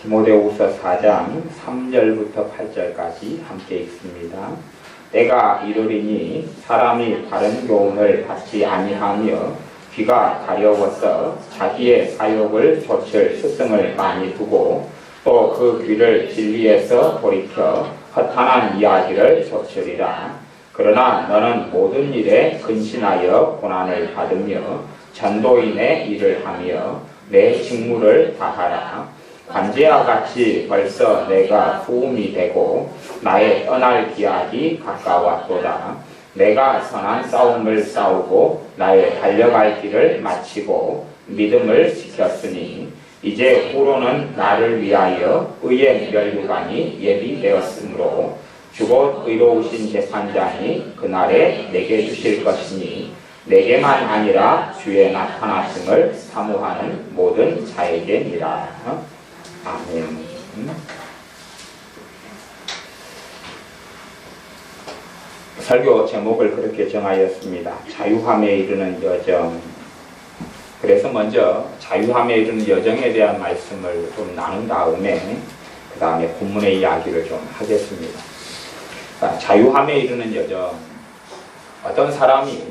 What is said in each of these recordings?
디모데후서 4장 3절부터 8절까지 함께 읽습니다. 때가 이르리니 사람이 바른 교훈을 받지 아니하며 귀가 가려워서 자기의 사욕을 좇을 스승을 많이 두고 또 그 귀를 진리에서 돌이켜 허탄한 이야기를 좇으리라. 그러나 너는 모든 일에 근신하여 고난을 받으며 전도인의 일을 하며 내 직무를 다하라. 관제와 같이 벌써 내가 수음이 되고 나의 떠날 기약이 가까웠도다. 내가 선한 싸움을 싸우고 나의 달려갈 길을 마치고 믿음을 지켰으니 이제 후로는 나를 위하여 의의 면류관이 예비되었으므로 주곧 의로우신 재판장이 그날에 내게 주실 것이니 내게만 아니라 주의 나타나심을 사모하는 모든 자에게니라. 아멘. 설교 제목을 그렇게 정하였습니다. 자유함에 이르는 여정. 그래서 먼저 자유함에 이르는 여정에 대한 말씀을 좀 나눈 다음에 그 다음에 본문의 이야기를 좀 하겠습니다. 자유함에 이르는 여정. 어떤 사람이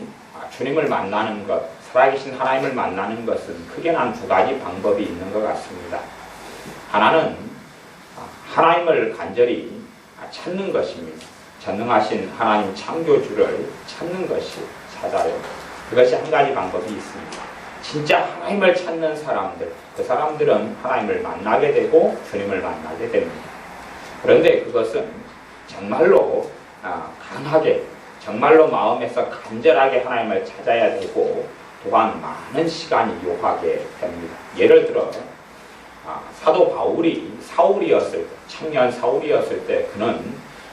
주님을 만나는 것, 살아계신 하나님을 만나는 것은 크게 난 두 가지 방법이 있는 것 같습니다. 하나는 하나님을 간절히 찾는 것입니다. 전능하신 하나님 창조주를 찾는 것이 찾아요. 그것이 한 가지 방법이 있습니다. 진짜 하나님을 찾는 사람들, 그 사람들은 하나님을 만나게 되고 주님을 만나게 됩니다. 그런데 그것은 정말로 강하게, 정말로 마음에서 간절하게 하나님을 찾아야 되고 또한 많은 시간이 요하게 됩니다. 예를 들어 사도 바울이 사울이었을 때, 청년 사울이었을 때 그는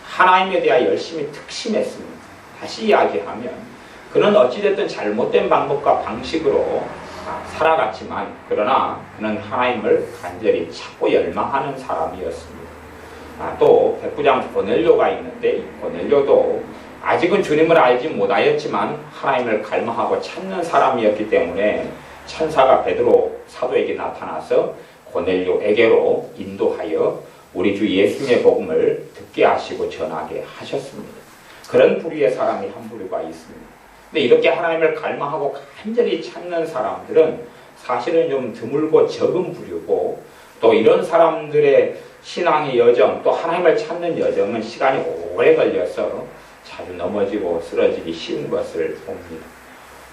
하나님에 대하여 열심히 특심했습니다. 다시 이야기하면 그는 어찌됐든 잘못된 방법과 방식으로 살아갔지만 그러나 그는 하나님을 간절히 찾고 열망하는 사람이었습니다. 또 백부장 고넬료가 있는데 고넬료도 아직은 주님을 알지 못하였지만 하나님을 갈망하고 찾는 사람이었기 때문에 천사가 베드로 사도에게 나타나서 고넬료에게로 인도하여 우리 주 예수님의 복음을 듣게 하시고 전하게 하셨습니다. 그런 부류의 사람이 한 부류가 있습니다. 근데 이렇게 하나님을 갈망하고 간절히 찾는 사람들은 사실은 좀 드물고 적은 부류고 또 이런 사람들의 신앙의 여정 또 하나님을 찾는 여정은 시간이 오래 걸려서 자주 넘어지고 쓰러지기 쉬운 것을 봅니다.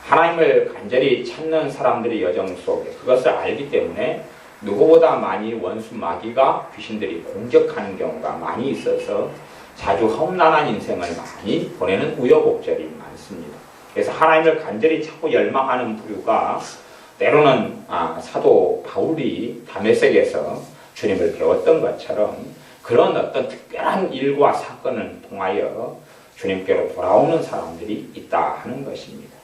하나님을 간절히 찾는 사람들의 여정 속에 그것을 알기 때문에 누구보다 많이 원수 마귀가 귀신들이 공격하는 경우가 많이 있어서 자주 험난한 인생을 많이 보내는 우여곡절이 많습니다. 그래서 하나님을 간절히 찾고 열망하는 부류가 때로는 사도 바울이 다메섹에서 주님을 배웠던 것처럼 그런 어떤 특별한 일과 사건을 통하여 주님께로 돌아오는 사람들이 있다 하는 것입니다.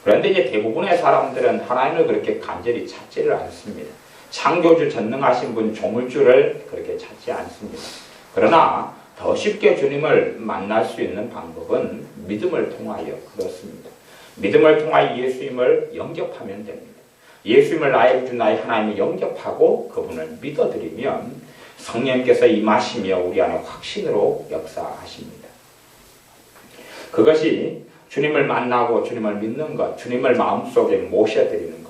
그런데 이제 대부분의 사람들은 하나님을 그렇게 간절히 찾지를 않습니다. 창조주 전능하신 분 조물주를 그렇게 찾지 않습니다. 그러나 더 쉽게 주님을 만날 수 있는 방법은 믿음을 통하여 그렇습니다. 믿음을 통하여 예수님을 영접하면 됩니다. 예수님을 나의 주 나의 하나님을 영접하고 그분을 믿어드리면 성령께서 임하시며 우리 안에 확신으로 역사하십니다. 그것이 주님을 만나고 주님을 믿는 것, 주님을 마음속에 모셔드리는 것.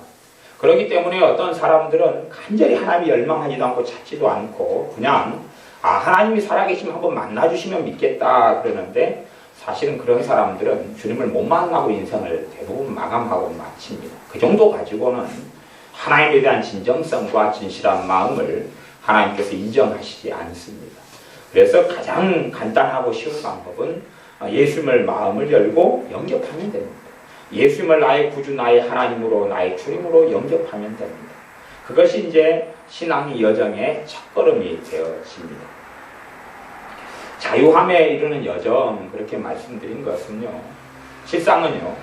그렇기 때문에 어떤 사람들은 간절히 하나님이 열망하지도 않고 찾지도 않고 그냥 하나님이 살아계시면 한번 만나주시면 믿겠다 그러는데 사실은 그런 사람들은 주님을 못 만나고 인생을 대부분 마감하고 마칩니다. 그 정도 가지고는 하나님에 대한 진정성과 진실한 마음을 하나님께서 인정하시지 않습니다. 그래서 가장 간단하고 쉬운 방법은 예수님을 마음을 열고 영접하면 됩니다. 예수님을 나의 구주, 나의 하나님으로, 나의 주님으로 영접하면 됩니다. 그것이 이제 신앙의 여정의 첫걸음이 되어집니다. 자유함에 이르는 여정, 그렇게 말씀드린 것은요, 실상은요,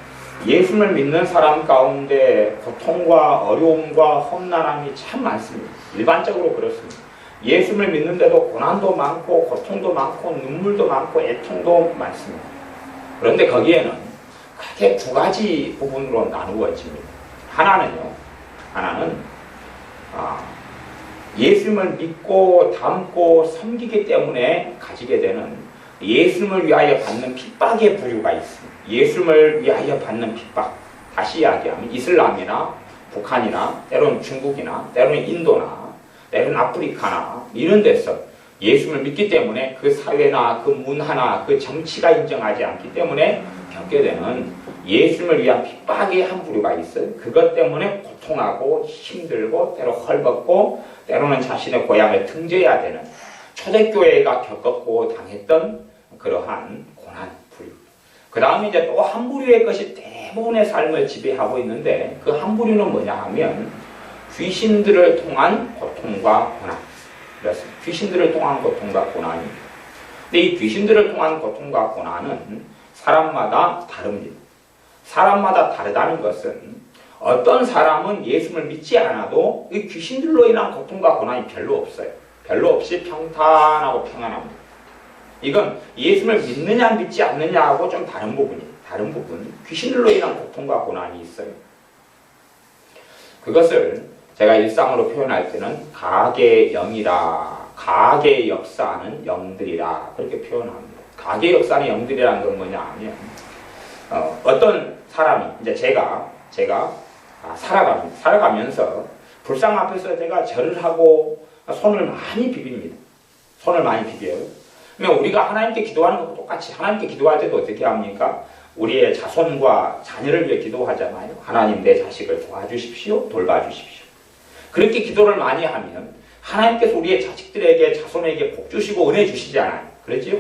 예수님을 믿는 사람 가운데 고통과 어려움과 험난함이 참 많습니다. 일반적으로 그렇습니다. 예수님을 믿는데도 고난도 많고 고통도 많고 눈물도 많고 애통도 많습니다. 그런데 거기에는 크게 두 가지 부분으로 나누어집니다. 하나는 예수님을 믿고 닮고 섬기기 때문에 가지게 되는 예수님을 위하여 받는 핍박의 부류가 있습니다. 예수님을 위하여 받는 핍박. 다시 이야기하면 이슬람이나 북한이나 때로는 중국이나 때로는 인도나 때로는 아프리카나 이런 데서 예수님을 믿기 때문에 그 사회나 그 문화나 그 정치가 인정하지 않기 때문에 겪게 되는 예수님을 위한 핍박의 한 부류가 있어요. 그것 때문에 고통하고 힘들고 때로 헐벗고 때로는 자신의 고향을 등져야 되는 초대교회가 겪었고 당했던 그러한 고난 부류. 그 다음에 이제 또 한 부류의 것이 대부분의 삶을 지배하고 있는데 그 한 부류는 뭐냐 하면 귀신들을 통한 고통과 고난. 그렇습니다. 귀신들을 통한 고통과 고난입니다. 근데 이 귀신들을 통한 고통과 고난은 사람마다 다릅니다. 사람마다 다르다는 것은 어떤 사람은 예수님을 믿지 않아도 이 귀신들로 인한 고통과 고난이 별로 없어요. 별로 없이 평탄하고 평안합니다. 이건 예수님을 믿느냐 믿지 않느냐하고 좀 다른 부분이에요. 다른 부분. 귀신들로 인한 고통과 고난이 있어요. 그것을 제가 일상으로 표현할 때는 가게 영이라, 가게 역사하는 영들이라 그렇게 표현합니다. 가게 역사하는 영들이라는 건 뭐냐 하면 어떤 사람이 이제 제가 살아가면서 불상 앞에서 제가 절을 하고 손을 많이 비빕니다. 손을 많이 비벼요. 그러면 우리가 하나님께 기도하는 것과 똑같이 하나님께 기도할 때도 어떻게 합니까? 우리의 자손과 자녀를 위해 기도하잖아요. 하나님 내 자식을 도와주십시오. 돌봐주십시오. 그렇게 기도를 많이 하면 하나님께서 우리의 자식들에게 자손에게 복 주시고 은혜 주시잖아요. 그렇지요?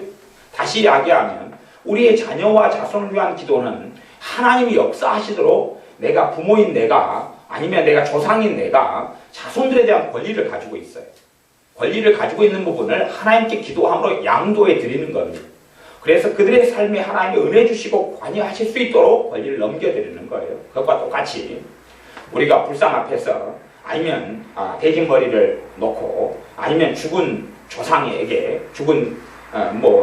다시 이야기하면 우리의 자녀와 자손을 위한 기도는 하나님이 역사하시도록 내가 부모인 내가 아니면 내가 조상인 내가 자손들에 대한 권리를 가지고 있어요. 권리를 가지고 있는 부분을 하나님께 기도함으로 양도해 드리는 겁니다. 그래서 그들의 삶에 하나님이 은혜 주시고 관여하실 수 있도록 권리를 넘겨드리는 거예요. 그것과 똑같이 우리가 불상 앞에서 아니면 대진머리를 놓고 아니면 죽은 조상에게 죽은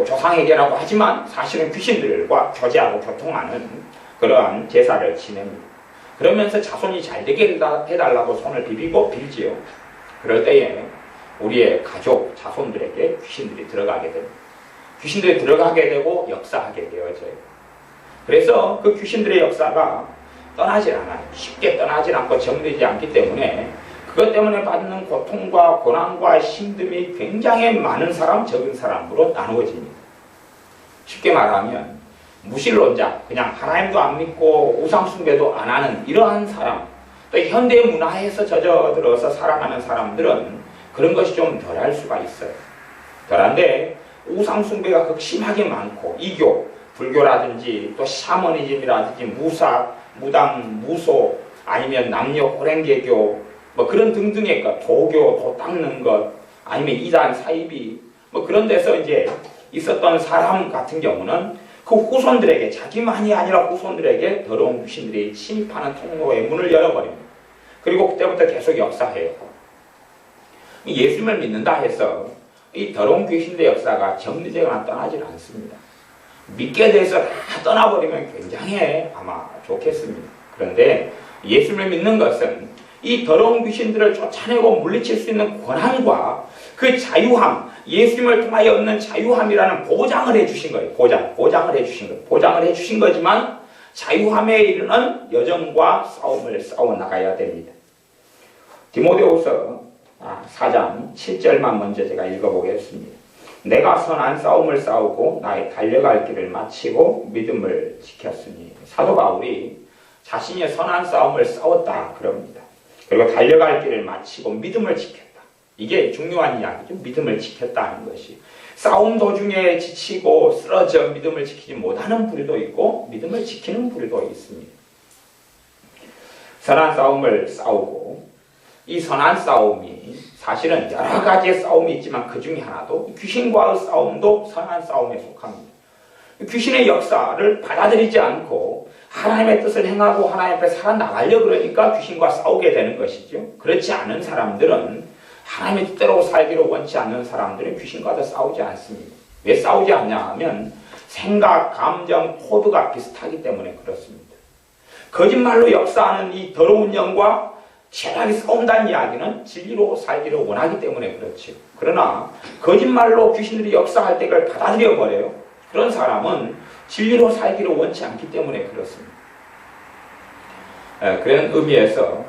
조상에게라고 하지만 사실은 귀신들과 교제하고 교통하는 그러한 제사를 지냅니다. 그러면서 자손이 잘 되게 해달라고 손을 비비고 빌지요. 그럴 때에 우리의 가족, 자손들에게 귀신들이 들어가게 됩니다. 귀신들이 들어가게 되고 역사하게 되어져요. 그래서 그 귀신들의 역사가 떠나질 않아요. 쉽게 떠나질 않고 정되지 않기 때문에 그것 때문에 받는 고통과 고난과 힘듦이 굉장히 많은 사람, 적은 사람으로 나누어집니다. 쉽게 말하면 무신론자, 그냥 하나님도 안 믿고 우상숭배도 안 하는 이러한 사람, 또 현대 문화에서 젖어들어서 살아가는 사람들은 그런 것이 좀 덜할 수가 있어요. 덜한데 우상숭배가 극심하게 많고 이교, 불교라든지 또 샤머니즘이라든지 무사, 무당, 무소 아니면 남녀 호랭개교 그런 등등의 것, 도교, 도 닦는 것 아니면 이단, 사이비 그런 데서 이제 있었던 사람 같은 경우는 그 후손들에게 자기만이 아니라 후손들에게 더러운 귀신들이 침입하는 통로의 문을 열어버립니다. 그리고 그때부터 계속 역사해요. 예수님을 믿는다 해서 이 더러운 귀신의 역사가 정리되거나 떠나질 않습니다. 믿게 돼서 다 떠나버리면 굉장히 아마 좋겠습니다. 그런데 예수님을 믿는 것은 이 더러운 귀신들을 쫓아내고 물리칠 수 있는 권한과 그 자유함, 예수님을 통하여 얻는 자유함이라는 보장을 해주신 거예요. 보장을 해주신 거예요. 보장을 해주신 거지만 자유함에 이르는 여정과 싸움을 싸워나가야 됩니다. 디모데후서 4장 7절만 먼저 제가 읽어보겠습니다. 내가 선한 싸움을 싸우고 나의 달려갈 길을 마치고 믿음을 지켰으니. 사도 바울이 자신의 선한 싸움을 싸웠다 그럽니다. 그리고 달려갈 길을 마치고 믿음을 지켰다. 이게 중요한 이야기죠. 믿음을 지켰다는 것이. 싸움 도중에 지치고 쓰러져 믿음을 지키지 못하는 부류도 있고 믿음을 지키는 부류도 있습니다. 선한 싸움을 싸우고 이 선한 싸움이 사실은 여러 가지의 싸움이 있지만 그 중에 하나도 귀신과의 싸움도 선한 싸움에 속합니다. 귀신의 역사를 받아들이지 않고 하나님의 뜻을 행하고 하나님 앞에 살아나가려고 그러니까 귀신과 싸우게 되는 것이죠. 그렇지 않은 사람들은 하나님의 뜻대로 살기로 원치 않는 사람들은 귀신과도 싸우지 않습니다. 왜 싸우지 않냐 하면 생각, 감정, 코드가 비슷하기 때문에 그렇습니다. 거짓말로 역사하는 이 더러운 영과 치열하게 싸운다는 이야기는 진리로 살기를 원하기 때문에 그렇지. 그러나 거짓말로 귀신들이 역사할 때 그걸 받아들여 버려요. 그런 사람은 진리로 살기를 원치 않기 때문에 그렇습니다. 그런 의미에서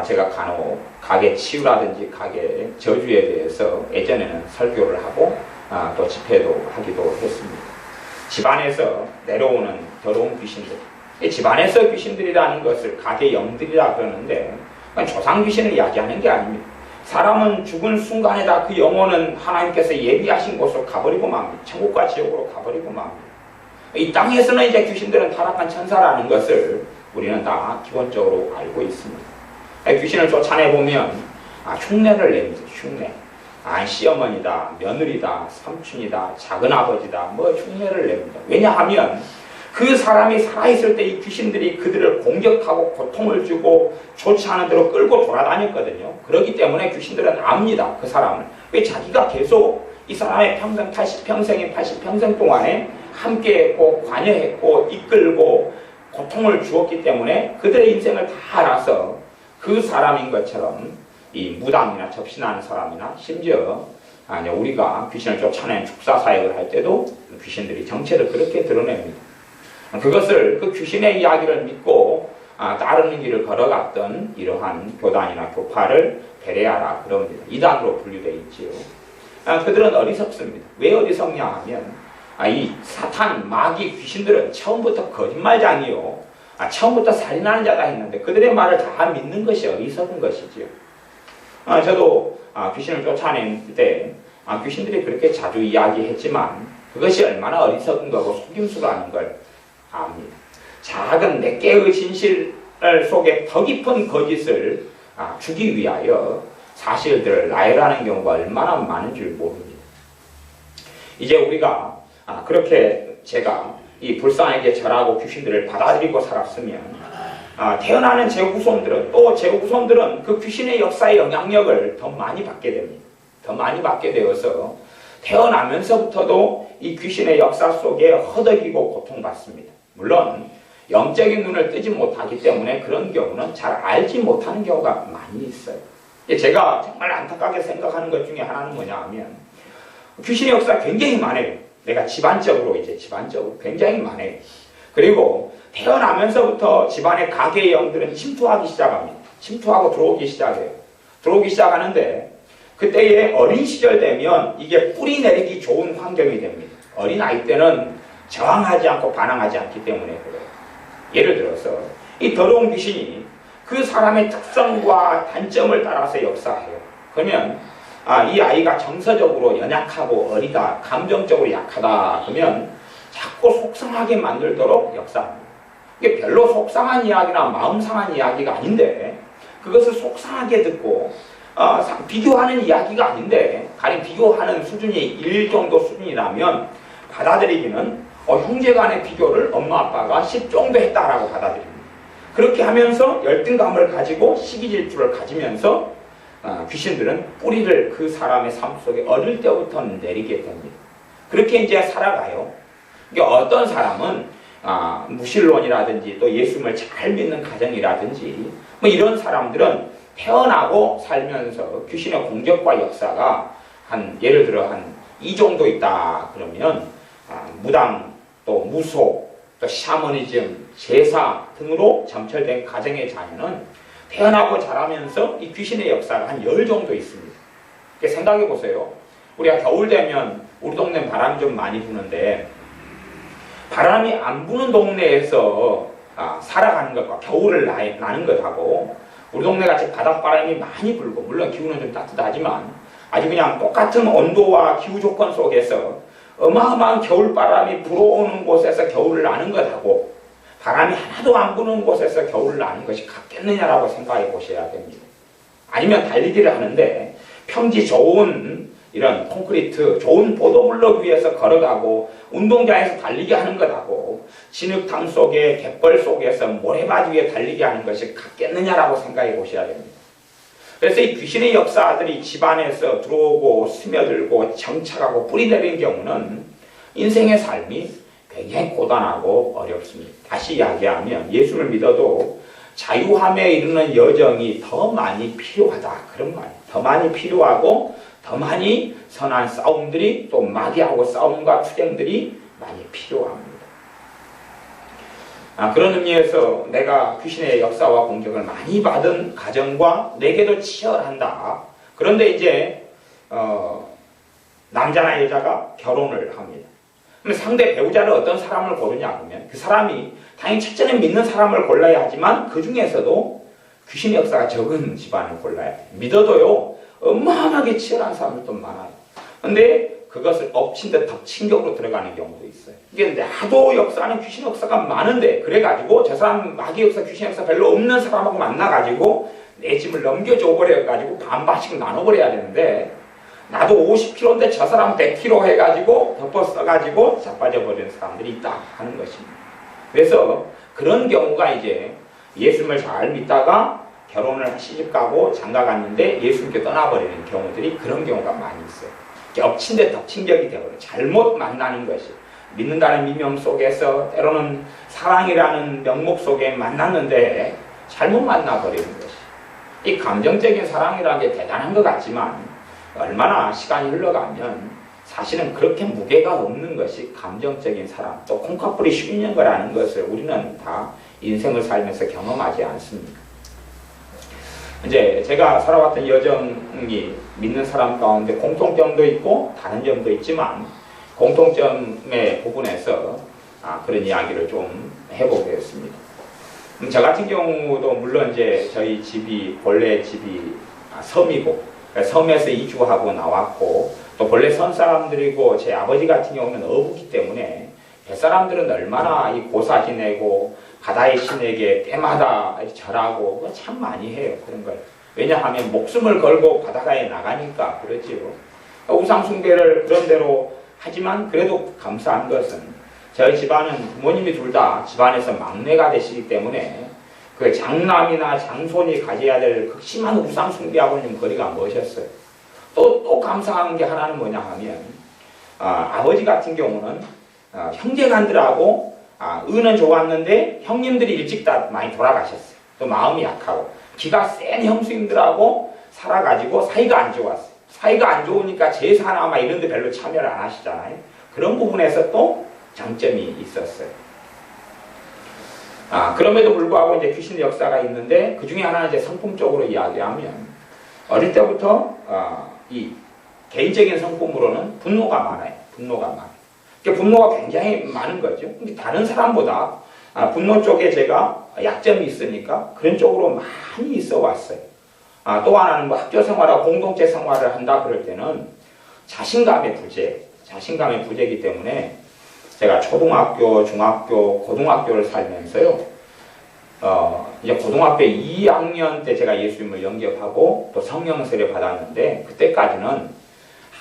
제가 간혹 가게 치유라든지 가게 저주에 대해서 예전에는 설교를 하고 또 집회도 하기도 했습니다. 집안에서 내려오는 더러운 귀신들, 집안에서 귀신들이라는 것을 가게 영들이라 그러는데 조상 귀신을 이야기하는 게 아닙니다. 사람은 죽은 순간에다 그 영혼은 하나님께서 예비하신 곳으로 가버리고 맙니다. 천국과 지옥으로 가버리고 맙니다. 이 땅에서는 이제 귀신들은 타락한 천사라는 것을 우리는 다 기본적으로 알고 있습니다. 귀신을 쫓아내보면 흉내를 냅니다. 흉내. 시어머니다, 며느리다, 삼촌이다, 작은아버지다, 흉내를 냅니다. 왜냐하면 그 사람이 살아있을 때 이 귀신들이 그들을 공격하고 고통을 주고 좋지 않은 대로 끌고 돌아다녔거든요. 그렇기 때문에 귀신들은 압니다. 그 사람을. 왜 자기가 계속 이 사람의 평생 80평생인 80평생 동안에 함께했고 관여했고 이끌고 고통을 주었기 때문에 그들의 인생을 다 알아서 그 사람인 것처럼 이 무당이나 접신하는 사람이나 심지어 우리가 귀신을 쫓아낸 축사사역을 할 때도 귀신들이 정체를 그렇게 드러냅니다. 그것을 그 귀신의 이야기를 믿고 따르는 길을 걸어갔던 이러한 교단이나 교파를 베레아라 그럽니다. 이단으로 분류되어 있지요. 그들은 어리석습니다. 왜 어리석냐 하면 이 사탄, 마귀, 귀신들은 처음부터 거짓말장이요. 처음부터 살인하는 자가 있는데 그들의 말을 다 믿는 것이 어리석은 것이지요. 저도 귀신을 쫓아낼 때 귀신들이 그렇게 자주 이야기했지만 그것이 얼마나 어리석은 거고 속임수라는 걸 압니다. 작은 몇 개의 진실 속에 더 깊은 거짓을 주기 위하여 사실들을 나열하는 경우가 얼마나 많은 줄 모릅니다. 이제 우리가 그렇게 제가 이 불쌍하게 절하고 귀신들을 받아들이고 살았으면 태어나는 제 후손들은 또 제 후손들은 그 귀신의 역사의 영향력을 더 많이 받게 됩니다. 더 많이 받게 되어서 태어나면서부터도 이 귀신의 역사 속에 허덕이고 고통받습니다. 물론 영적인 눈을 뜨지 못하기 때문에 그런 경우는 잘 알지 못하는 경우가 많이 있어요. 제가 정말 안타깝게 생각하는 것 중에 하나는 뭐냐 하면 귀신의 역사 굉장히 많아요. 내가 집안적으로 굉장히 많아요. 그리고 태어나면서부터 집안의 가게의 영들은 침투하기 시작합니다. 침투하고 들어오기 시작해요. 들어오기 시작하는데 그때의 어린 시절 되면 이게 뿌리 내리기 좋은 환경이 됩니다. 어린 아이 때는 저항하지 않고 반항하지 않기 때문에 그래요. 예를 들어서 이 더러운 귀신이 그 사람의 특성과 단점을 따라서 역사해요. 그러면 이 아이가 정서적으로 연약하고 어리다, 감정적으로 약하다 그러면 자꾸 속상하게 만들도록 역사합니다. 이게 별로 속상한 이야기나 마음 상한 이야기가 아닌데 그것을 속상하게 듣고 비교하는 이야기가 아닌데 가령 비교하는 수준이 1 정도 수준이라면 받아들이기는 형제 간의 비교를 엄마 아빠가 10 정도 했다라고 받아들입니다. 그렇게 하면서 열등감을 가지고 시기질투를 가지면서 귀신들은 뿌리를 그 사람의 삶 속에 어릴 때부터 내리게 됩니다. 그렇게 이제 살아가요. 그러니까 어떤 사람은 무신론이라든지 또 예수님을 잘 믿는 가정이라든지 이런 사람들은 태어나고 살면서 귀신의 공격과 역사가 예를 들어 한 이 정도 있다 그러면 무당 또 무속 또 샤머니즘 제사 등으로 점철된 가정의 자녀는 태어나고 자라면서 이 귀신의 역사가 한 10 정도 있습니다. 생각해 보세요. 우리가 겨울 되면 우리 동네는 바람이 좀 많이 부는데 바람이 안 부는 동네에서 살아가는 것과 겨울을 나는 것하고 우리 동네 같이 바닷바람이 많이 불고 물론 기후는 좀 따뜻하지만 아주 그냥 똑같은 온도와 기후 조건 속에서 어마어마한 겨울바람이 불어오는 곳에서 겨울을 나는 것하고 바람이 하나도 안 부는 곳에서 겨울을 나는 것이 같겠느냐라고 생각해 보셔야 됩니다. 아니면 달리기를 하는데 평지 좋은 이런 콘크리트 좋은 보도블럭 위에서 걸어가고 운동장에서 달리기 하는 것하고 진흙탕 속에 갯벌 속에서 모래바지 위에 달리기 하는 것이 같겠느냐라고 생각해 보셔야 됩니다. 그래서 이 귀신의 역사들이 집안에서 들어오고 스며들고 정착하고 뿌리 내리는 경우는 인생의 삶이 굉장히 고단하고 어렵습니다. 다시 이야기하면 예수를 믿어도 자유함에 이르는 여정이 더 많이 필요하다. 그런 말이에요. 더 많이 필요하고 더 많이 선한 싸움들이 또 마귀하고 싸움과 투쟁들이 많이 필요합니다. 그런 의미에서 내가 귀신의 역사와 공격을 많이 받은 가정과 내게도 치열한다. 그런데 이제 남자나 여자가 결혼을 합니다. 그럼 상대 배우자를 어떤 사람을 고르냐 그러면 그 사람이 당연히 첫째는 믿는 사람을 골라야 하지만 그 중에서도 귀신의 역사가 적은 집안을 골라야 돼요. 믿어도요 어마어마하게 치열한 사람들도 많아요. 근데 그것을 엎친 데 덮친 격으로 들어가는 경우도 있어요. 이게 나도 역사는 귀신 역사가 많은데 그래가지고 저 사람 마귀 역사 귀신 역사 별로 없는 사람하고 만나가지고 내 짐을 넘겨줘 버려가지고 반반씩 나눠버려야 되는데 나도 50kg인데 저 사람 100kg 해가지고 덮어 써가지고 자빠져 버리는 사람들이 있다 하는 것입니다. 그래서 그런 경우가 이제 예수님을 잘 믿다가 결혼을 시집 가고 장가 갔는데 예수님께 떠나버리는 경우들이 그런 경우가 많이 있어요. 엎친 데 덮친 격이 되어버려요. 잘못 만나는 것이 믿는다는 미명 속에서 때로는 사랑이라는 명목 속에 만났는데 잘못 만나버리는 것이 이 감정적인 사랑이라는 게 대단한 것 같지만 얼마나 시간이 흘러가면 사실은 그렇게 무게가 없는 것이 감정적인 사랑 또 콩팥불이 쉬는 거라는 것을 우리는 다 인생을 살면서 경험하지 않습니까? 이제 제가 살아왔던 여정이 믿는 사람 가운데 공통점도 있고 다른 점도 있지만 공통점의 부분에서 그런 이야기를 좀 해보겠습니다. 저 같은 경우도 물론 이제 저희 집이 본래 집이 섬이고 섬에서 이주하고 나왔고 또 본래 섬 사람들이고 제 아버지 같은 경우는 어부기 때문에 뱃사람들은 얼마나 이 고사 지내고 바다의 신에게 때마다 절하고 참 많이 해요. 그런 걸. 왜냐하면 목숨을 걸고 바다가에 나가니까 그러지요. 우상숭배를 그런 대로 하지만 그래도 감사한 것은 저희 집안은 부모님이 둘 다 집안에서 막내가 되시기 때문에 그 장남이나 장손이 가져야 될 극심한 우상숭배하고는 거리가 먼셨어요. 또 감사한 게 하나는 뭐냐 하면 아버지 같은 경우는 형제간들하고 은은 좋았는데 형님들이 일찍 다 많이 돌아가셨어요. 또 마음이 약하고 기가 센 형수님들하고 살아가지고 사이가 안 좋았어요. 사이가 안 좋으니까 제사나 막 이런 데 별로 참여를 안 하시잖아요. 그런 부분에서 또 장점이 있었어요. 그럼에도 불구하고 이제 귀신의 역사가 있는데 그 중에 하나 이제 성품적으로 이야기하면 어릴 때부터 이 개인적인 성품으로는 분노가 많아요. 분노가 굉장히 많은 거죠. 근데 다른 사람보다 분노 쪽에 제가 약점이 있으니까 그런 쪽으로 많이 있어 왔어요. 또 하나는 뭐 학교 생활하고 공동체 생활을 한다 그럴 때는 자신감의 부재이기 때문에 제가 초등학교, 중학교, 고등학교를 살면서요. 이제 고등학교 2학년 때 제가 예수님을 영접하고 또 성령 세례 받았는데 그때까지는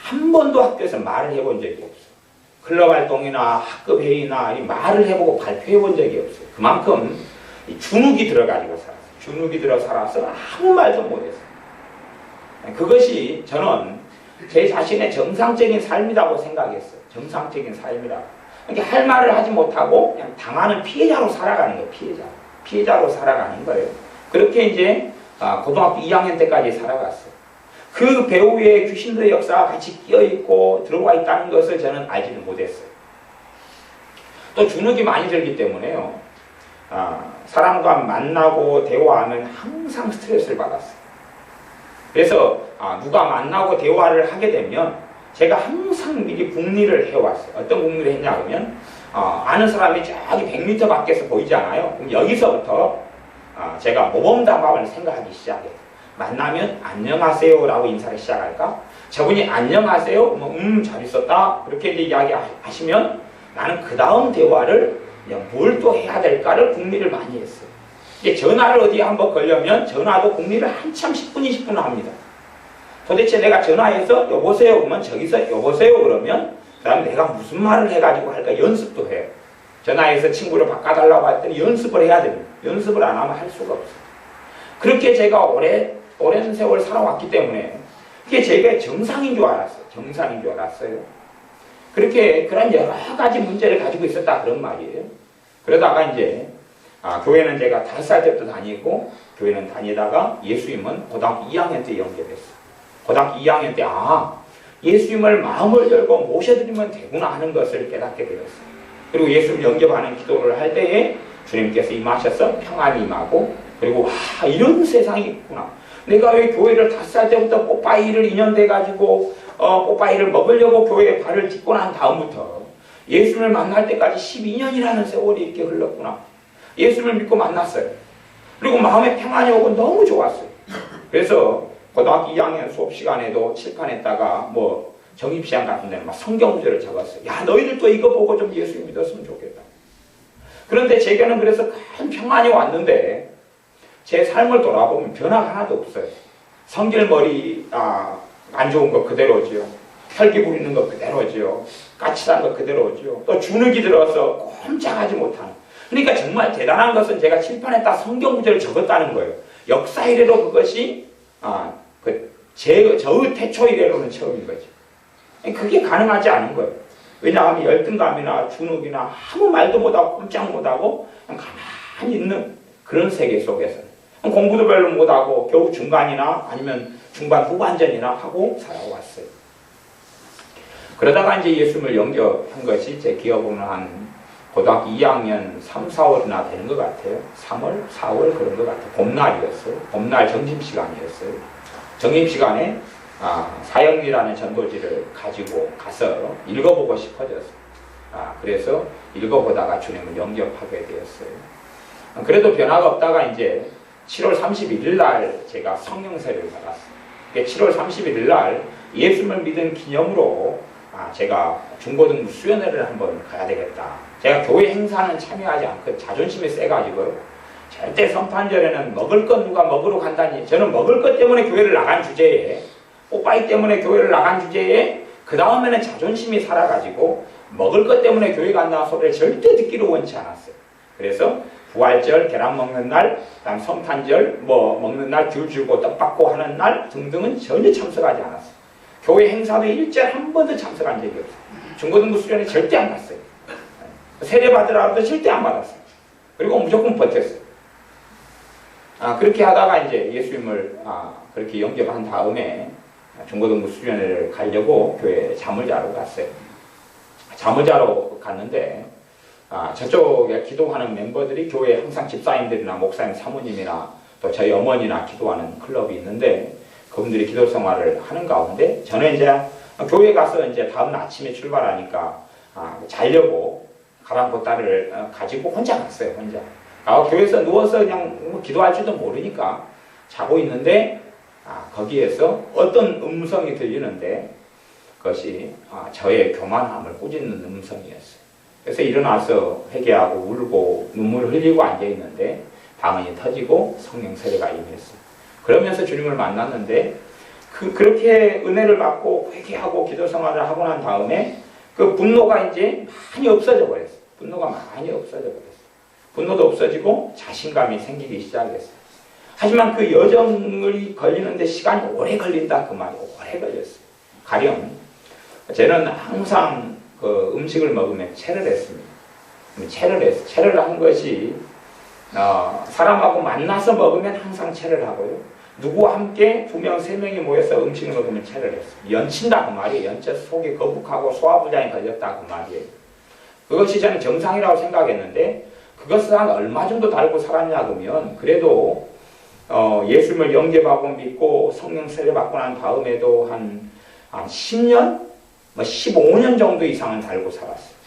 한 번도 학교에서 말을 해본 적이 없어요. 클럽 활동이나 학급 회의나 말을 해보고 발표해 본 적이 없어요. 그만큼 주눅이 들어가지고 살았어요. 주눅이 들어 살아서 아무 말도 못했어요. 그것이 저는 제 자신의 정상적인 삶이라고 생각했어요. 정상적인 삶이라고. 그러니까 할 말을 하지 못하고 그냥 당하는 피해자로 살아가는 거예요. 피해자로 살아가는 거예요. 그렇게 이제 고등학교 2학년 때까지 살아갔어요. 그 배후에 귀신들의 역사가 같이 끼어있고 들어와 있다는 것을 저는 알지는 못했어요. 또 주눅이 많이 들기 때문에요. 사람과 만나고 대화하면 항상 스트레스를 받았어요. 그래서 누가 만나고 대화를 하게 되면 제가 항상 미리 궁리를 해왔어요. 어떤 궁리를 했냐 그러면 아는 사람이 저기 100m 밖에서 보이잖아요. 그럼 여기서부터 제가 모범답안을 생각하기 시작해요. 만나면 안녕하세요 라고 인사를 시작할까? 저분이 안녕하세요? 잘 있었다 그렇게 이제 이야기하시면 나는 그 다음 대화를 뭘 또 해야 될까를 궁리를 많이 했어요. 이게 전화를 어디에 한번 걸려면 전화도 궁리를 한참 10분, 20분 합니다. 도대체 내가 전화해서 여보세요 그러면 저기서 여보세요 그러면 그 다음에 내가 무슨 말을 해가지고 할까 연습도 해요. 전화해서 친구를 바꿔달라고 했더니 연습을 해야 됩니다. 연습을 안 하면 할 수가 없어요. 그렇게 제가 오랜 세월 살아왔기 때문에 그게 제가 정상인 줄 알았어요. 그렇게 그런 여러 가지 문제를 가지고 있었다 그런 말이에요. 그러다가 이제 교회는 제가 5살 때부터 다니고 교회는 다니다가 예수님은 고등학교 2학년 때 연결했어요. 고등학교 2학년 때 예수님을 마음을 열고 모셔드리면 되구나 하는 것을 깨닫게 되었어요. 그리고 예수님 영접하는 기도를 할 때에 주님께서 임하셔서 평안이 임하고, 그리고 이런 세상이 있구나. 내가 왜 교회를 5살 때부터 뽀빠이를 인연돼가지고 뽀빠이를 먹으려고 교회에 발을 딛고 난 다음부터 예수님을 만날 때까지 12년이라는 세월이 이렇게 흘렀구나. 예수님을 믿고 만났어요. 그리고 마음에 평안이 오고 너무 좋았어요. 그래서 고등학교 2학년 수업 시간에도 칠판에다가 정입시간 같은 데는 막 성경 구절을 적었어요. 야, 너희들도 이거 보고 좀 예수 믿었으면 좋겠다. 그런데 제게는 그래서 큰 평안이 왔는데 제 삶을 돌아보면 변화가 하나도 없어요. 성질머리 안 좋은 거 그대로지요. 혈기 부리는 거 그대로지요. 까칠한 거 그대로지요. 또 주눅이 들어서 꼼짝하지 못하는. 그러니까 정말 대단한 것은 제가 칠판에 딱 성경 구절을 적었다는 거예요. 역사 이래로 그것이 저의 태초 이래로는 처음인 거죠. 그게 가능하지 않은 거예요. 왜냐하면 열등감이나 주눅이나 아무 말도 못하고 꼼짝 못하고 그냥 가만히 있는 그런 세계 속에서 공부도 별로 못하고 겨우 중간이나 아니면 중반 후반전이나 하고 살아왔어요. 그러다가 이제 예수님을 영접한 것이 제 기억으로는 한 고등학교 2학년 3, 4월이나 되는 것 같아요. 3월, 4월 그런 것 같아요. 봄날이었어요. 봄날 점심시간이었어요. 점심시간에 사형리라는 전도지를 가지고 가서 읽어보고 싶어졌어요. 그래서 읽어보다가 주님을 영접하게 되었어요. 그래도 변화가 없다가 이제 7월 31일 날 제가 성령세를 받았어요. 7월 31일 날 예수님을 믿은 기념으로 제가 중고등부 수련회를 한번 가야 되겠다. 제가 교회 행사는 참여하지 않고 자존심이 세가지고요. 절대 성탄절에는 먹을 것 누가 먹으러 간다니. 저는 먹을 것 때문에 교회를 나간 주제에, 뽀빠이 때문에 교회를 나간 주제에, 그 다음에는 자존심이 살아가지고 먹을 것 때문에 교회 간다는 소리를 절대 듣기를 원치 않았어요. 그래서 부활절, 계란 먹는 날, 그다음 성탄절, 먹는 날, 귤 주고 떡 받고 하는 날 등등은 전혀 참석하지 않았어요. 교회 행사도 일절 한 번도 참석한 적이 없어요. 중고등부 수련회 절대 안 갔어요. 세례 받으라 해도 절대 안 받았어요. 그리고 무조건 버텼어요. 그렇게 하다가 이제 예수님을 그렇게 영접한 다음에 중고등부 수련회를 가려고 교회에 잠을 자러 갔어요. 잠을 자러 갔는데 저쪽에 기도하는 멤버들이 교회에 항상 집사님들이나 목사님 사모님이나 또 저희 어머니나 기도하는 클럽이 있는데 그분들이 기도 생활을 하는 가운데 저는 이제 교회 가서 이제 다음 아침에 출발하니까 자려고 가방 보따리를 가지고 혼자 갔어요. 혼자. 교회에서 누워서 그냥 기도할 줄도 모르니까 자고 있는데 거기에서 어떤 음성이 들리는데 그것이 저의 교만함을 꾸짖는 음성이었어요. 그래서 일어나서 회개하고 울고 눈물을 흘리고 앉아있는데 방언이 터지고 성령 세례가 임했어요. 그러면서 주님을 만났는데 그렇게 은혜를 받고 회개하고 기도 생활을 하고 난 다음에 그 분노가 이제 많이 없어져 버렸어요. 분노가 많이 없어져 버렸어요. 분노도 없어지고 자신감이 생기기 시작했어요. 하지만 그 여정이 걸리는데 시간이 오래 걸린다 그 말이 오래 걸렸어요. 가령 저는 항상 그 음식을 먹으면 체를 했습니다. 체를 했어요. 체를 한 것이 사람하고 만나서 먹으면 항상 체를 하고요. 누구와 함께 2명, 3명이 모여서 음식을 먹으면 체를 했어요. 연친다 그 말이에요. 연체 속이 거북하고 소화불량이 걸렸다 그 말이에요. 그것이 저는 정상이라고 생각했는데 그것을 한 얼마 정도 달고 살았냐 그러면 그래도 예수님을 영접하고 믿고 성령 세례 받고 난 다음에도 한 10년? 15년 정도 이상은 달고 살았어요.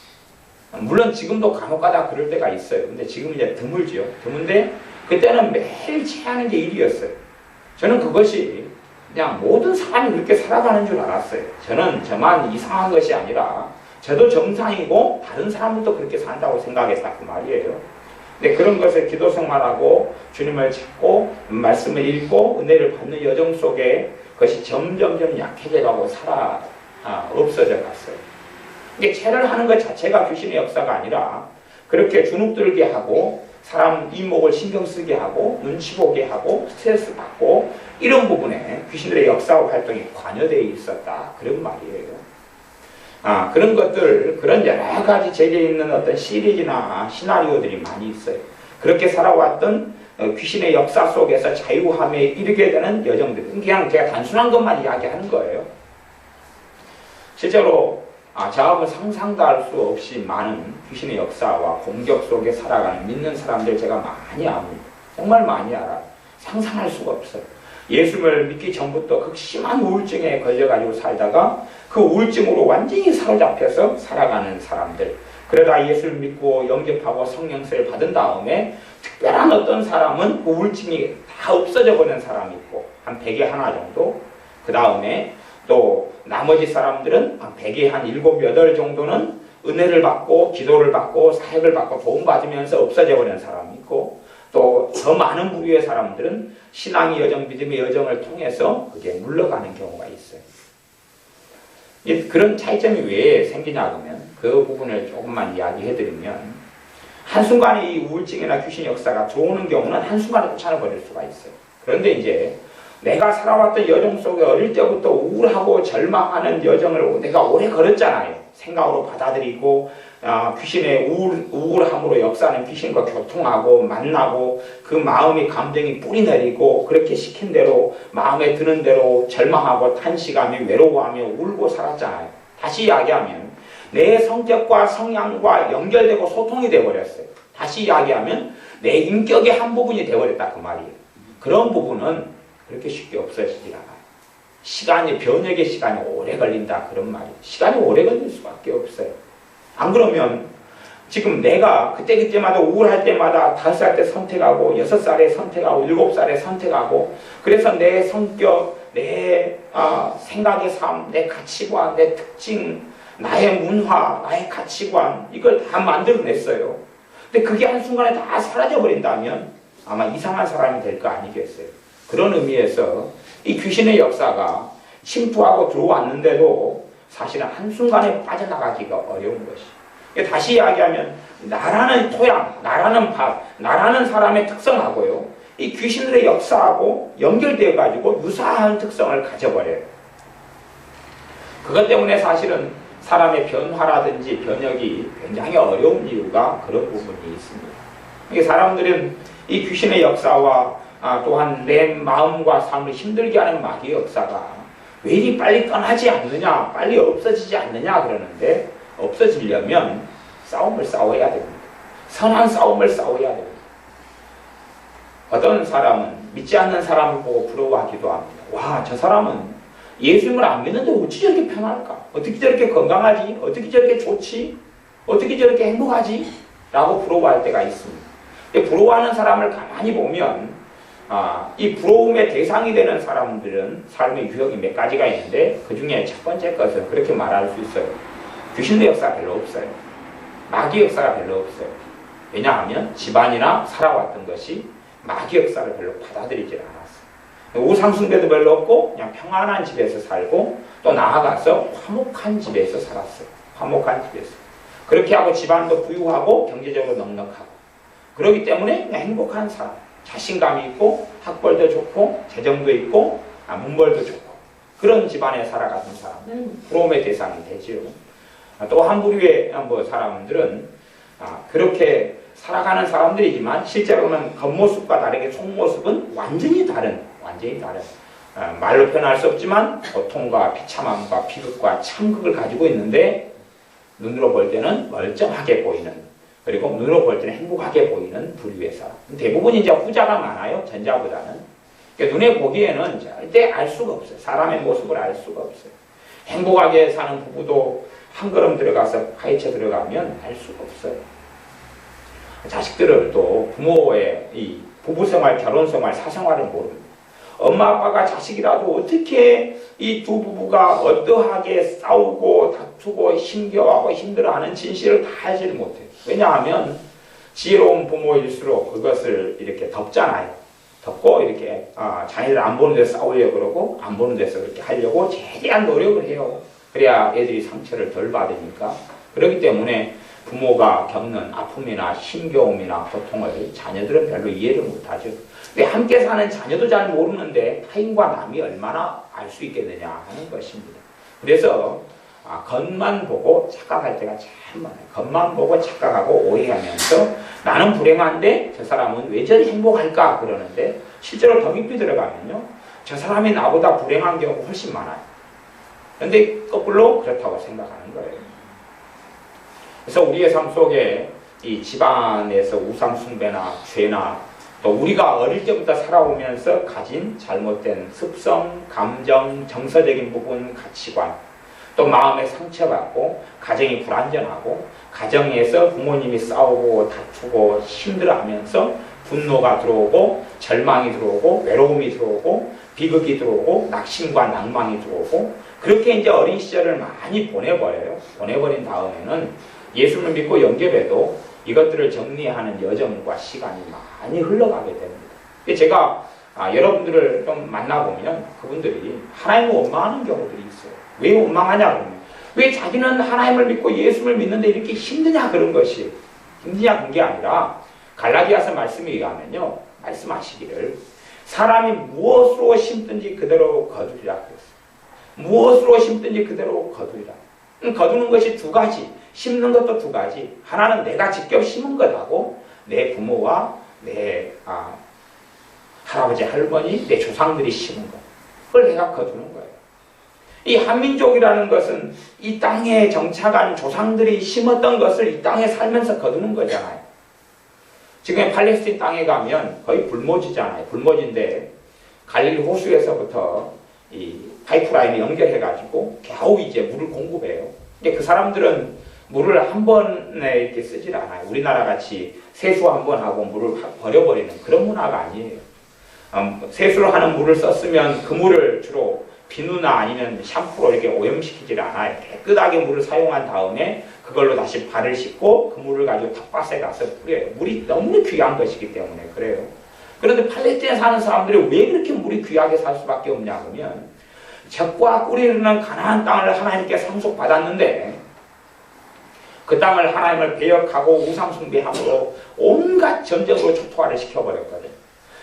물론 지금도 간혹가다 그럴 때가 있어요. 근데 지금 이제 드물지요. 드문데 그때는 매일 체하는 게 일이었어요. 저는 그것이 그냥 모든 사람이 그렇게 살아가는 줄 알았어요. 저는 저만 이상한 것이 아니라 저도 정상이고 다른 사람들도 그렇게 산다고 생각했다 그 말이에요. 근데 그런 것을 기도 생활하고 주님을 찾고 말씀을 읽고 은혜를 받는 여정 속에 그것이 점점점 약해져 가고 없어져 갔어요. 이게 체를 하는 것 자체가 귀신의 역사가 아니라 그렇게 주눅들게 하고 사람 이목을 신경 쓰게 하고 눈치 보게 하고 스트레스 받고 이런 부분에 귀신들의 역사와 활동이 관여되어 있었다 그런 말이에요. 그런 것들, 그런 여러 가지 제게 있는 어떤 시리즈나 시나리오들이 많이 있어요. 그렇게 살아왔던 귀신의 역사 속에서 자유함에 이르게 되는 여정들. 그냥 제가 단순한 것만 이야기하는 거예요. 실제로 저하고 상상도 할 수 없이 많은 귀신의 역사와 공격 속에 살아가는 믿는 사람들 제가 많이 압니다. 정말 많이 알아요. 상상할 수가 없어요. 예수를 믿기 전부터 극심한 우울증에 걸려가지고 살다가 그 우울증으로 완전히 사로잡혀서 살아가는 사람들. 그러다 예수를 믿고 영접하고 성령세를 받은 다음에 특별한 어떤 사람은 그 우울증이 다 없어져 버리는 사람이 있고 한 100에 하나 정도. 그 다음에 또 나머지 사람들은 한 100에 한 7, 8 정도는 은혜를 받고 기도를 받고 사역을 받고 도움받으면서 없어져 버리는 사람이 있고 또 더 많은 부류의 사람들은 신앙의 여정, 믿음의 여정을 통해서 그게 물러가는 경우가 있어요. 그런 차이점이 왜 생기냐 그러면 그 부분을 조금만 이야기해드리면 한순간에 이 우울증이나 귀신 역사가 들어오는 경우는 한순간에 쫓아내버릴 수가 있어요. 그런데 이제 내가 살아왔던 여정 속에 어릴 때부터 우울하고 절망하는 여정을 내가 오래 걸었잖아요. 생각으로 받아들이고 귀신의 우울함으로 역사하는 귀신과 교통하고 만나고 그 마음의 감정이 뿌리 내리고 그렇게 시킨 대로 마음에 드는 대로 절망하고 탄식하며 외로워하며 울고 살았잖아요. 다시 이야기하면 내 성격과 성향과 연결되고 소통이 되어버렸어요. 다시 이야기하면 내 인격의 한 부분이 되어버렸다 그 말이에요. 그런 부분은 그렇게 쉽게 없어지지 않아요. 변혁의 시간이 오래 걸린다 그런 말이에요. 시간이 오래 걸릴 수밖에 없어요. 안 그러면 지금 내가 그때마다 우울할 때마다 5살 때 선택하고 6살에 선택하고 7살에 선택하고 그래서 내 성격, 내 생각의 삶, 내 가치관, 내 특징, 나의 문화, 나의 가치관 이걸 다 만들어냈어요. 근데 그게 한순간에 다 사라져버린다면 아마 이상한 사람이 될 거 아니겠어요. 그런 의미에서 이 귀신의 역사가 침투하고 들어왔는데도 사실은 한순간에 빠져나가기가 어려운 것이. 다시 이야기하면 나라는 토양, 나라는 밭, 나라는 사람의 특성하고요. 이 귀신들의 역사하고 연결되어 가지고 유사한 특성을 가져버려요. 그것 때문에 사실은 사람의 변화라든지 변혁이 굉장히 어려운 이유가 그런 부분이 있습니다. 이게 사람들은 이 귀신의 역사와 또한 내 마음과 삶을 힘들게 하는 마귀의 역사가 왜 이리 빨리 떠나지 않느냐, 빨리 없어지지 않느냐 그러는데 없어지려면 싸움을 싸워야 됩니다. 선한 싸움을 싸워야 됩니다. 어떤 사람은 믿지 않는 사람을 보고 부러워하기도 합니다. 와, 저 사람은 예수님을 안 믿는데 어떻게 저렇게 편할까? 어떻게 저렇게 건강하지? 어떻게 저렇게 좋지? 어떻게 저렇게 행복하지? 라고 부러워할 때가 있습니다. 부러워하는 사람을 가만히 보면 이 부러움의 대상이 되는 사람들은 삶의 유형이 몇 가지가 있는데 그 중에 첫 번째 것은 그렇게 말할 수 있어요. 귀신의 역사가 별로 없어요. 마귀 역사가 별로 없어요. 왜냐하면 집안이나 살아왔던 것이 마귀 역사를 별로 받아들이질 않았어요. 우상숭배도 별로 없고 그냥 평안한 집에서 살고 또 나아가서 화목한 집에서 살았어요. 화목한 집에서. 그렇게 하고 집안도 부유하고 경제적으로 넉넉하고 그렇기 때문에 그냥 행복한 사람. 자신감이 있고 학벌도 좋고 재정도 있고 문벌도 좋고 그런 집안에 살아가는 사람은 부러움의 대상이 되지요. 또 한 부류의 사람들은 그렇게 살아가는 사람들이지만 실제로는 겉모습과 다르게 속모습은 완전히 다른 말로 표현할 수 없지만 고통과 비참함과 비극과 참극을 가지고 있는데 눈으로 볼 때는 멀쩡하게 보이는 그리고 눈으로 볼 때는 행복하게 보이는 부류의 사람. 대부분 이제 후자가 많아요. 전자보다는. 그러니까 눈에 보기에는 절대 알 수가 없어요. 사람의 모습을 알 수가 없어요. 행복하게 사는 부부도 한 걸음 들어가서 파헤쳐 들어가면 알 수가 없어요. 자식들을 또 부모의 이 부부생활, 결혼생활, 사생활을 모릅니다. 엄마 아빠가 자식이라도 어떻게 이 두 부부가 어떠하게 싸우고 다투고 힘겨워하고 힘들어하는 진실을 다 알지를 못해요. 왜냐하면 지혜로운 부모일수록 그것을 이렇게 덮잖아요. 덮고 이렇게 자녀들 안 보는 데서 싸우려고 그러고 안 보는 데서 그렇게 하려고 최대한 노력을 해요. 그래야 애들이 상처를 덜 받으니까. 그렇기 때문에 부모가 겪는 아픔이나 힘겨움이나 고통을 자녀들은 별로 이해를 못하죠. 근데 함께 사는 자녀도 잘 모르는데 타인과 남이 얼마나 알 수 있겠느냐 하는 것입니다. 그래서 겉만 보고 착각할 때가 참 많아요. 겉만 보고 착각하고 오해하면서 나는 불행한데 저 사람은 왜 저리 행복할까 그러는데 실제로 더 깊이 들어가면요. 저 사람이 나보다 불행한 경우가 훨씬 많아요. 그런데 거꾸로 그렇다고 생각하는 거예요. 그래서 우리의 삶 속에 이 집안에서 우상 숭배나 죄나 또 우리가 어릴 때부터 살아오면서 가진 잘못된 습성, 감정, 정서적인 부분, 가치관 또 마음에 상처받고 가정이 불안전하고 가정에서 부모님이 싸우고 다투고 힘들어하면서 분노가 들어오고 절망이 들어오고 외로움이 들어오고 비극이 들어오고 낙심과 낭망이 들어오고 그렇게 이제 어린 시절을 많이 보내버려요. 보내버린 다음에는 예수를 믿고 영접해도 이것들을 정리하는 여정과 시간이 많이 흘러가게 됩니다. 제가 여러분들을 좀 만나보면 그분들이 하나님을 원망하는 경우들이 있어요. 왜 원망하냐 그러면 왜 자기는 하나님을 믿고 예수를 믿는데 이렇게 힘드냐 그런 것이 힘드냐 그런 게 아니라 갈라디아서 말씀에 의하면요 말씀하시기를 사람이 무엇으로 심든지 그대로 거두리라 그랬어요. 무엇으로 심든지 그대로 거두리라. 거두는 것이 두 가지, 심는 것도 두 가지. 하나는 내가 직접 심은 것하고 내 부모와 내 할아버지, 할머니, 내 조상들이 심은 것. 그걸 내가 거두는 거예요. 이 한민족이라는 것은 이 땅에 정착한 조상들이 심었던 것을 이 땅에 살면서 거두는 거잖아요. 지금 팔레스틴 땅에 가면 거의 불모지잖아요. 불모지인데 갈릴리 호수에서부터 이 파이프라인을 연결해가지고 겨우 이제 물을 공급해요. 근데 그 사람들은 물을 한 번에 이렇게 쓰질 않아요. 우리나라 같이 세수 한 번 하고 물을 버려버리는 그런 문화가 아니에요. 세수를 하는 물을 썼으면 그 물을 주로 비누나 아니면 샴푸로 이렇게 오염시키질 않아요. 깨끗하게 물을 사용한 다음에 그걸로 다시 발을 씻고 그 물을 가지고 텃밭에 가서 뿌려요. 물이 너무 귀한 것이기 때문에 그래요. 그런데 팔레스틴에 사는 사람들이 왜 그렇게 물이 귀하게 살 수밖에 없냐 그러면 적과 꿀이 흐르는 가나안 땅을 하나님께 상속받았는데 그 땅을 하나님을 배역하고 우상숭배함으로 온갖 전쟁으로 초토화를 시켜버렸거든요.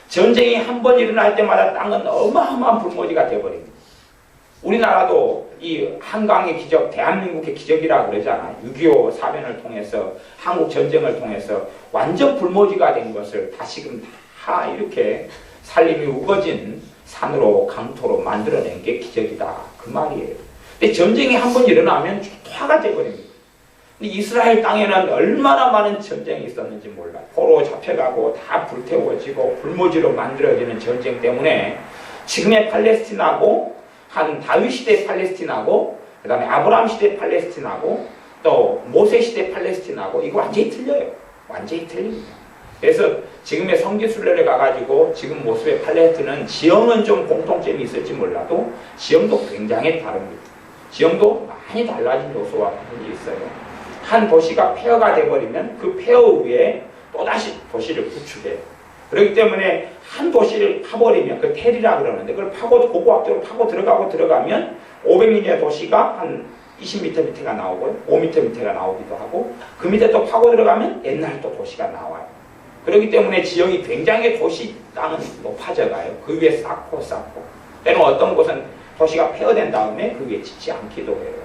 전쟁이 한 번 일어날 때마다 땅은 어마어마한 불모지가 되어버립니다. 우리나라도 이 한강의 기적, 대한민국의 기적이라고 그러잖아요. 6.25 사변을 통해서 한국 전쟁을 통해서 완전 불모지가 된 것을 다시금 다 이렇게 살림이 우거진 산으로 강토로 만들어낸 게 기적이다. 그 말이에요. 근데 전쟁이 한 번 일어나면 초토화가 되어버립니다. 근데 이스라엘 땅에는 얼마나 많은 전쟁이 있었는지 몰라요. 포로 잡혀가고 다 불태워지고 불모지로 만들어지는 전쟁 때문에 지금의 팔레스틴하고 한 다윗 시대 팔레스틴하고 그 다음에 아브라함 시대 팔레스틴하고 또 모세 시대 팔레스틴하고 이거 완전히 틀려요. 완전히 틀립니다. 그래서 지금의 성지순례를 가가지고 지금 모습의 팔레스틴은 지형은 좀 공통점이 있을지 몰라도 지형도 굉장히 다릅니다. 지형도 많이 달라진 요소와 부분이 있어요. 한 도시가 폐허가 돼버리면 그 폐허 위에 또다시 도시를 구축해요. 그렇기 때문에 한 도시를 파버리면 그 텔이라 그러는데 그걸 파고 고고학도로 파고 들어가면 500m의 도시가 한 20m 밑에가 나오고요. 5m 밑에가 나오기도 하고 그 밑에 또 파고 들어가면 옛날 또 도시가 나와요. 그렇기 때문에 지형이 굉장히 도시 땅은 높아져가요. 그 위에 쌓고 때는 어떤 곳은 도시가 폐허된 다음에 그 위에 짓지 않기도 해요.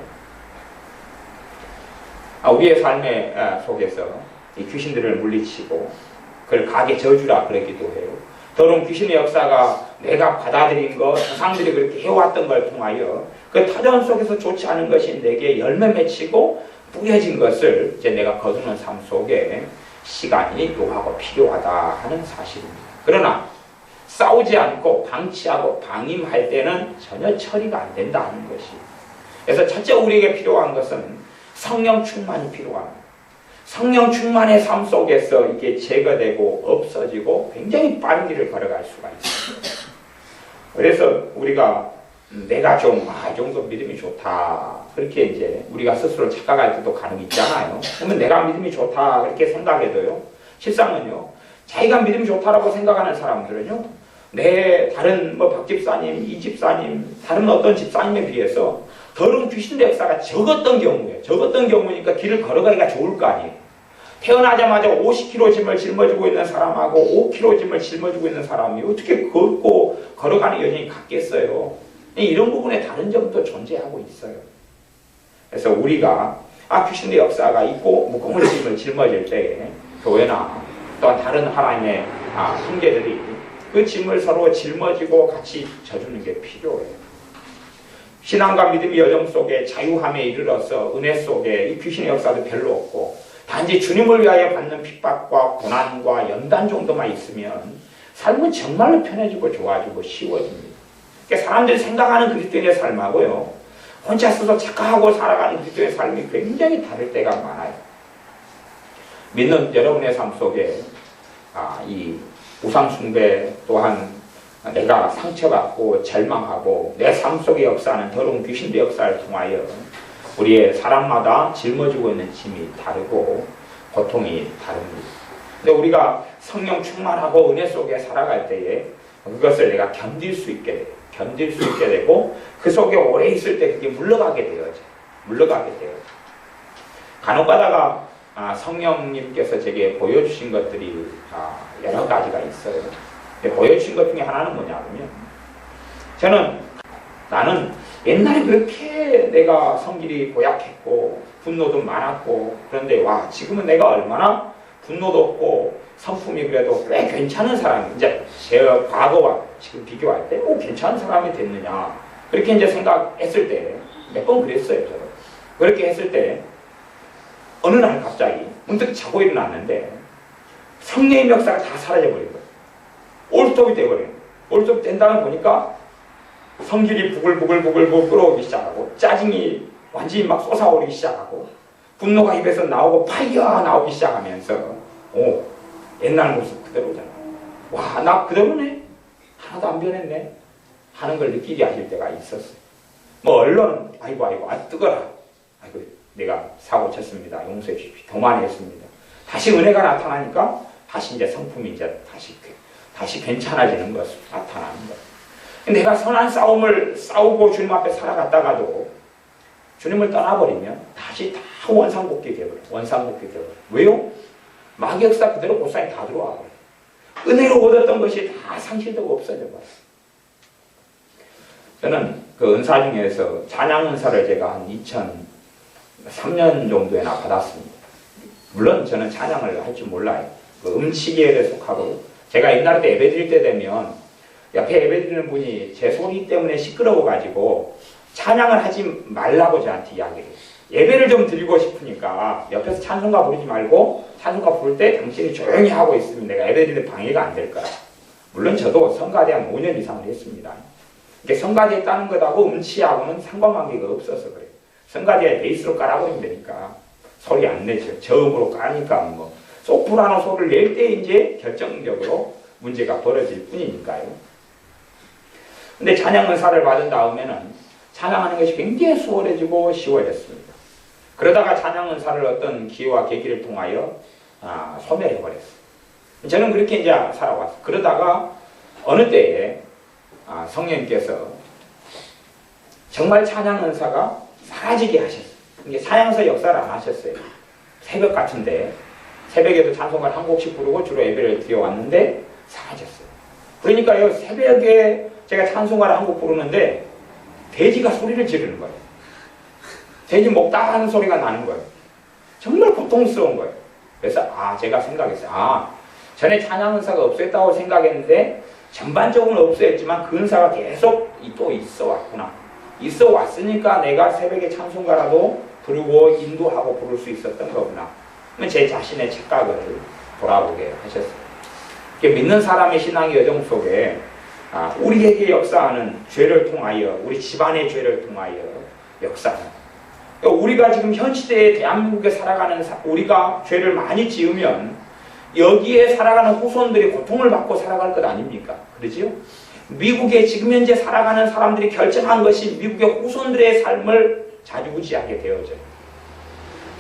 우리의 삶의 속에서 이 귀신들을 물리치고 그걸 악의 저주라 그러기도 해요. 더러운 귀신의 역사가 내가 받아들인 것, 조상들이 그렇게 해왔던 걸 통하여 그 터전 속에서 좋지 않은 것이 내게 열매 맺히고 뿌려진 것을 이제 내가 거두는 삶 속에 시간이 요하고 필요하다 하는 사실입니다. 그러나 싸우지 않고 방치하고 방임할 때는 전혀 처리가 안 된다 하는 것이. 그래서 첫째 우리에게 필요한 것은 성령 충만이 필요합니다. 성령 충만의 삶 속에서 이게 제거되고 없어지고 굉장히 빠른 길을 걸어갈 수가 있습니다. 그래서 우리가 내가 좀 이 정도 믿음이 좋다 그렇게 이제 우리가 스스로 착각할 때도 가능이 있잖아요. 그러면 내가 믿음이 좋다 그렇게 생각해도요. 실상은요. 자기가 믿음이 좋다라고 생각하는 사람들은요. 내 다른 박 집사님, 이 집사님, 다른 어떤 집사님에 비해서 더러운 귀신의 역사가 적었던 경우에 적었던 경우니까 길을 걸어가기가 좋을 거 아니에요. 태어나자마자 50kg 짐을 짊어지고 있는 사람하고 5kg 짐을 짊어지고 있는 사람이 어떻게 걷고 걸어가는 여정이 같겠어요. 이런 부분에 다른 점도 존재하고 있어요. 그래서 우리가 귀신의 역사가 있고 무거운 짐을 짊어질 때에 교회나 또한 다른 하나님의 형제들이 그 짐을 서로 짊어지고 같이 져주는 게 필요해요. 신앙과 믿음의 여정 속에 자유함에 이르러서 은혜 속에 이 귀신의 역사도 별로 없고 단지 주님을 위하여 받는 핍박과 고난과 연단 정도만 있으면 삶은 정말로 편해지고 좋아지고 쉬워집니다. 그러니까 사람들이 생각하는 그리스도인의 삶하고요, 혼자 서서 착각하고 살아가는 그리스도의 삶이 굉장히 다를 때가 많아요. 믿는 여러분의 삶 속에 이 우상숭배 또한 내가 상처받고 절망하고 내 삶 속에 역사하는 더러운 귀신의 역사를 통하여 우리의 사람마다 짊어지고 있는 짐이 다르고 고통이 다릅니다. 근데 우리가 성령 충만하고 은혜 속에 살아갈 때에 그것을 내가 견딜 수 있게 돼요. 견딜 수 있게 되고 그 속에 오래 있을 때 그게 물러가게 되어져. 물러가게 되어져. 간혹 가다가 성령님께서 제게 보여주신 것들이 여러 가지가 있어요. 보여주신 것 중에 하나는 뭐냐면, 나는 옛날에 그렇게 내가 성질이 고약했고 분노도 많았고, 그런데 지금은 내가 얼마나 분노도 없고 성품이 그래도 꽤 괜찮은 사람이, 이제 제 과거와 지금 비교할 때 괜찮은 사람이 됐느냐, 그렇게 이제 생각했을 때 몇 번 그랬어요. 저는 그렇게 했을 때 어느 날 갑자기 문득 자고 일어났는데 성령의 역사가 다 사라져버린 거예요. 올스톱이 돼버려요. 올스톱 된 다음에 보니까 성질이 부글부글 끓어오기 시작하고 짜증이 완전히 막 솟아오르기 시작하고 분노가 입에서 나오고 파이어 나오기 시작하면서 옛날 모습 그대로잖아. 나 그대로네? 하나도 안 변했네? 하는 걸 느끼게 하실 때가 있었어요. 언론은 아이고 뜨거라. 아이고 내가 사고 쳤습니다. 용서해 주십시오. 교만했습니다. 다시 은혜가 나타나니까 다시 이제 성품이 이제 다시 괜찮아지는 것으로 나타나는 거예요. 내가 선한 싸움을 싸우고 주님 앞에 살아갔다가도 주님을 떠나버리면 다시 다 원상복귀 되어버려요. 원상복귀 되어버려요. 왜요? 마귀 역사 그대로 고스란히 다 들어와 버려요. 은혜로 얻었던 것이 다 상실되고 없어져 버려요. 저는 그 은사 중에서 찬양 은사를 제가 한 2003년 정도에나 받았습니다. 물론 저는 찬양을 할 줄 몰라요. 그 음치계에 속하고 제가 옛날에 예배 드릴 때 되면 옆에 예배 드리는 분이 제 소리 때문에 시끄러워가지고 찬양을 하지 말라고 저한테 이야기해요. 예배를 좀 드리고 싶으니까 옆에서 찬송가 부르지 말고 찬송가 부를 때 당신이 조용히 하고 있으면 내가 예배 드리는 방해가 안 될 거라. 물론 저도 성가대 한 5년 이상을 했습니다. 이게 성가대 했다는 것하고 음치하고는 상관관계가 없어서 그래요. 성가대에 베이스로 깔아버리면 되니까 소리 안 내죠. 저음으로 까니까 소프라노 소리를 낼 때 이제 결정적으로 문제가 벌어질 뿐이니까요. 근데 찬양 은사를 받은 다음에는 찬양하는 것이 굉장히 수월해지고 쉬워졌습니다. 그러다가 찬양 은사를 어떤 기회와 계기를 통하여 소멸해버렸어요. 저는 그렇게 이제 살아왔어요. 그러다가 어느 때에 성령님께서 정말 찬양 은사가 사라지게 하셨어요. 이게 사양서 역사를 안 하셨어요. 새벽 같은데 새벽에도 찬송가를 한 곡씩 부르고 주로 예배를 드려왔는데 사라졌어요. 그러니까요, 새벽에 제가 찬송가를 한 곡 부르는데 돼지가 소리를 지르는 거예요. 돼지 먹다 하는 소리가 나는 거예요. 정말 고통스러운 거예요. 그래서 제가 생각했어요. 전에 찬양 은사가 없었다고 생각했는데 전반적으로 없어졌지만 그 은사가 계속 또 있어 왔구나. 있어 왔으니까 내가 새벽에 찬송가라도 부르고 인도하고 부를 수 있었던 거구나. 제 자신의 착각을 돌아보게 하셨어요. 믿는 사람의 신앙의 여정 속에 우리에게 역사하는 죄를 통하여, 우리 집안의 죄를 통하여 역사하는, 우리가 지금 현 시대에 대한민국에 살아가는 우리가 죄를 많이 지으면 여기에 살아가는 후손들이 고통을 받고 살아갈 것 아닙니까? 그러지요? 미국에 지금 현재 살아가는 사람들이 결정한 것이 미국의 후손들의 삶을 좌지우지하게 되어져요.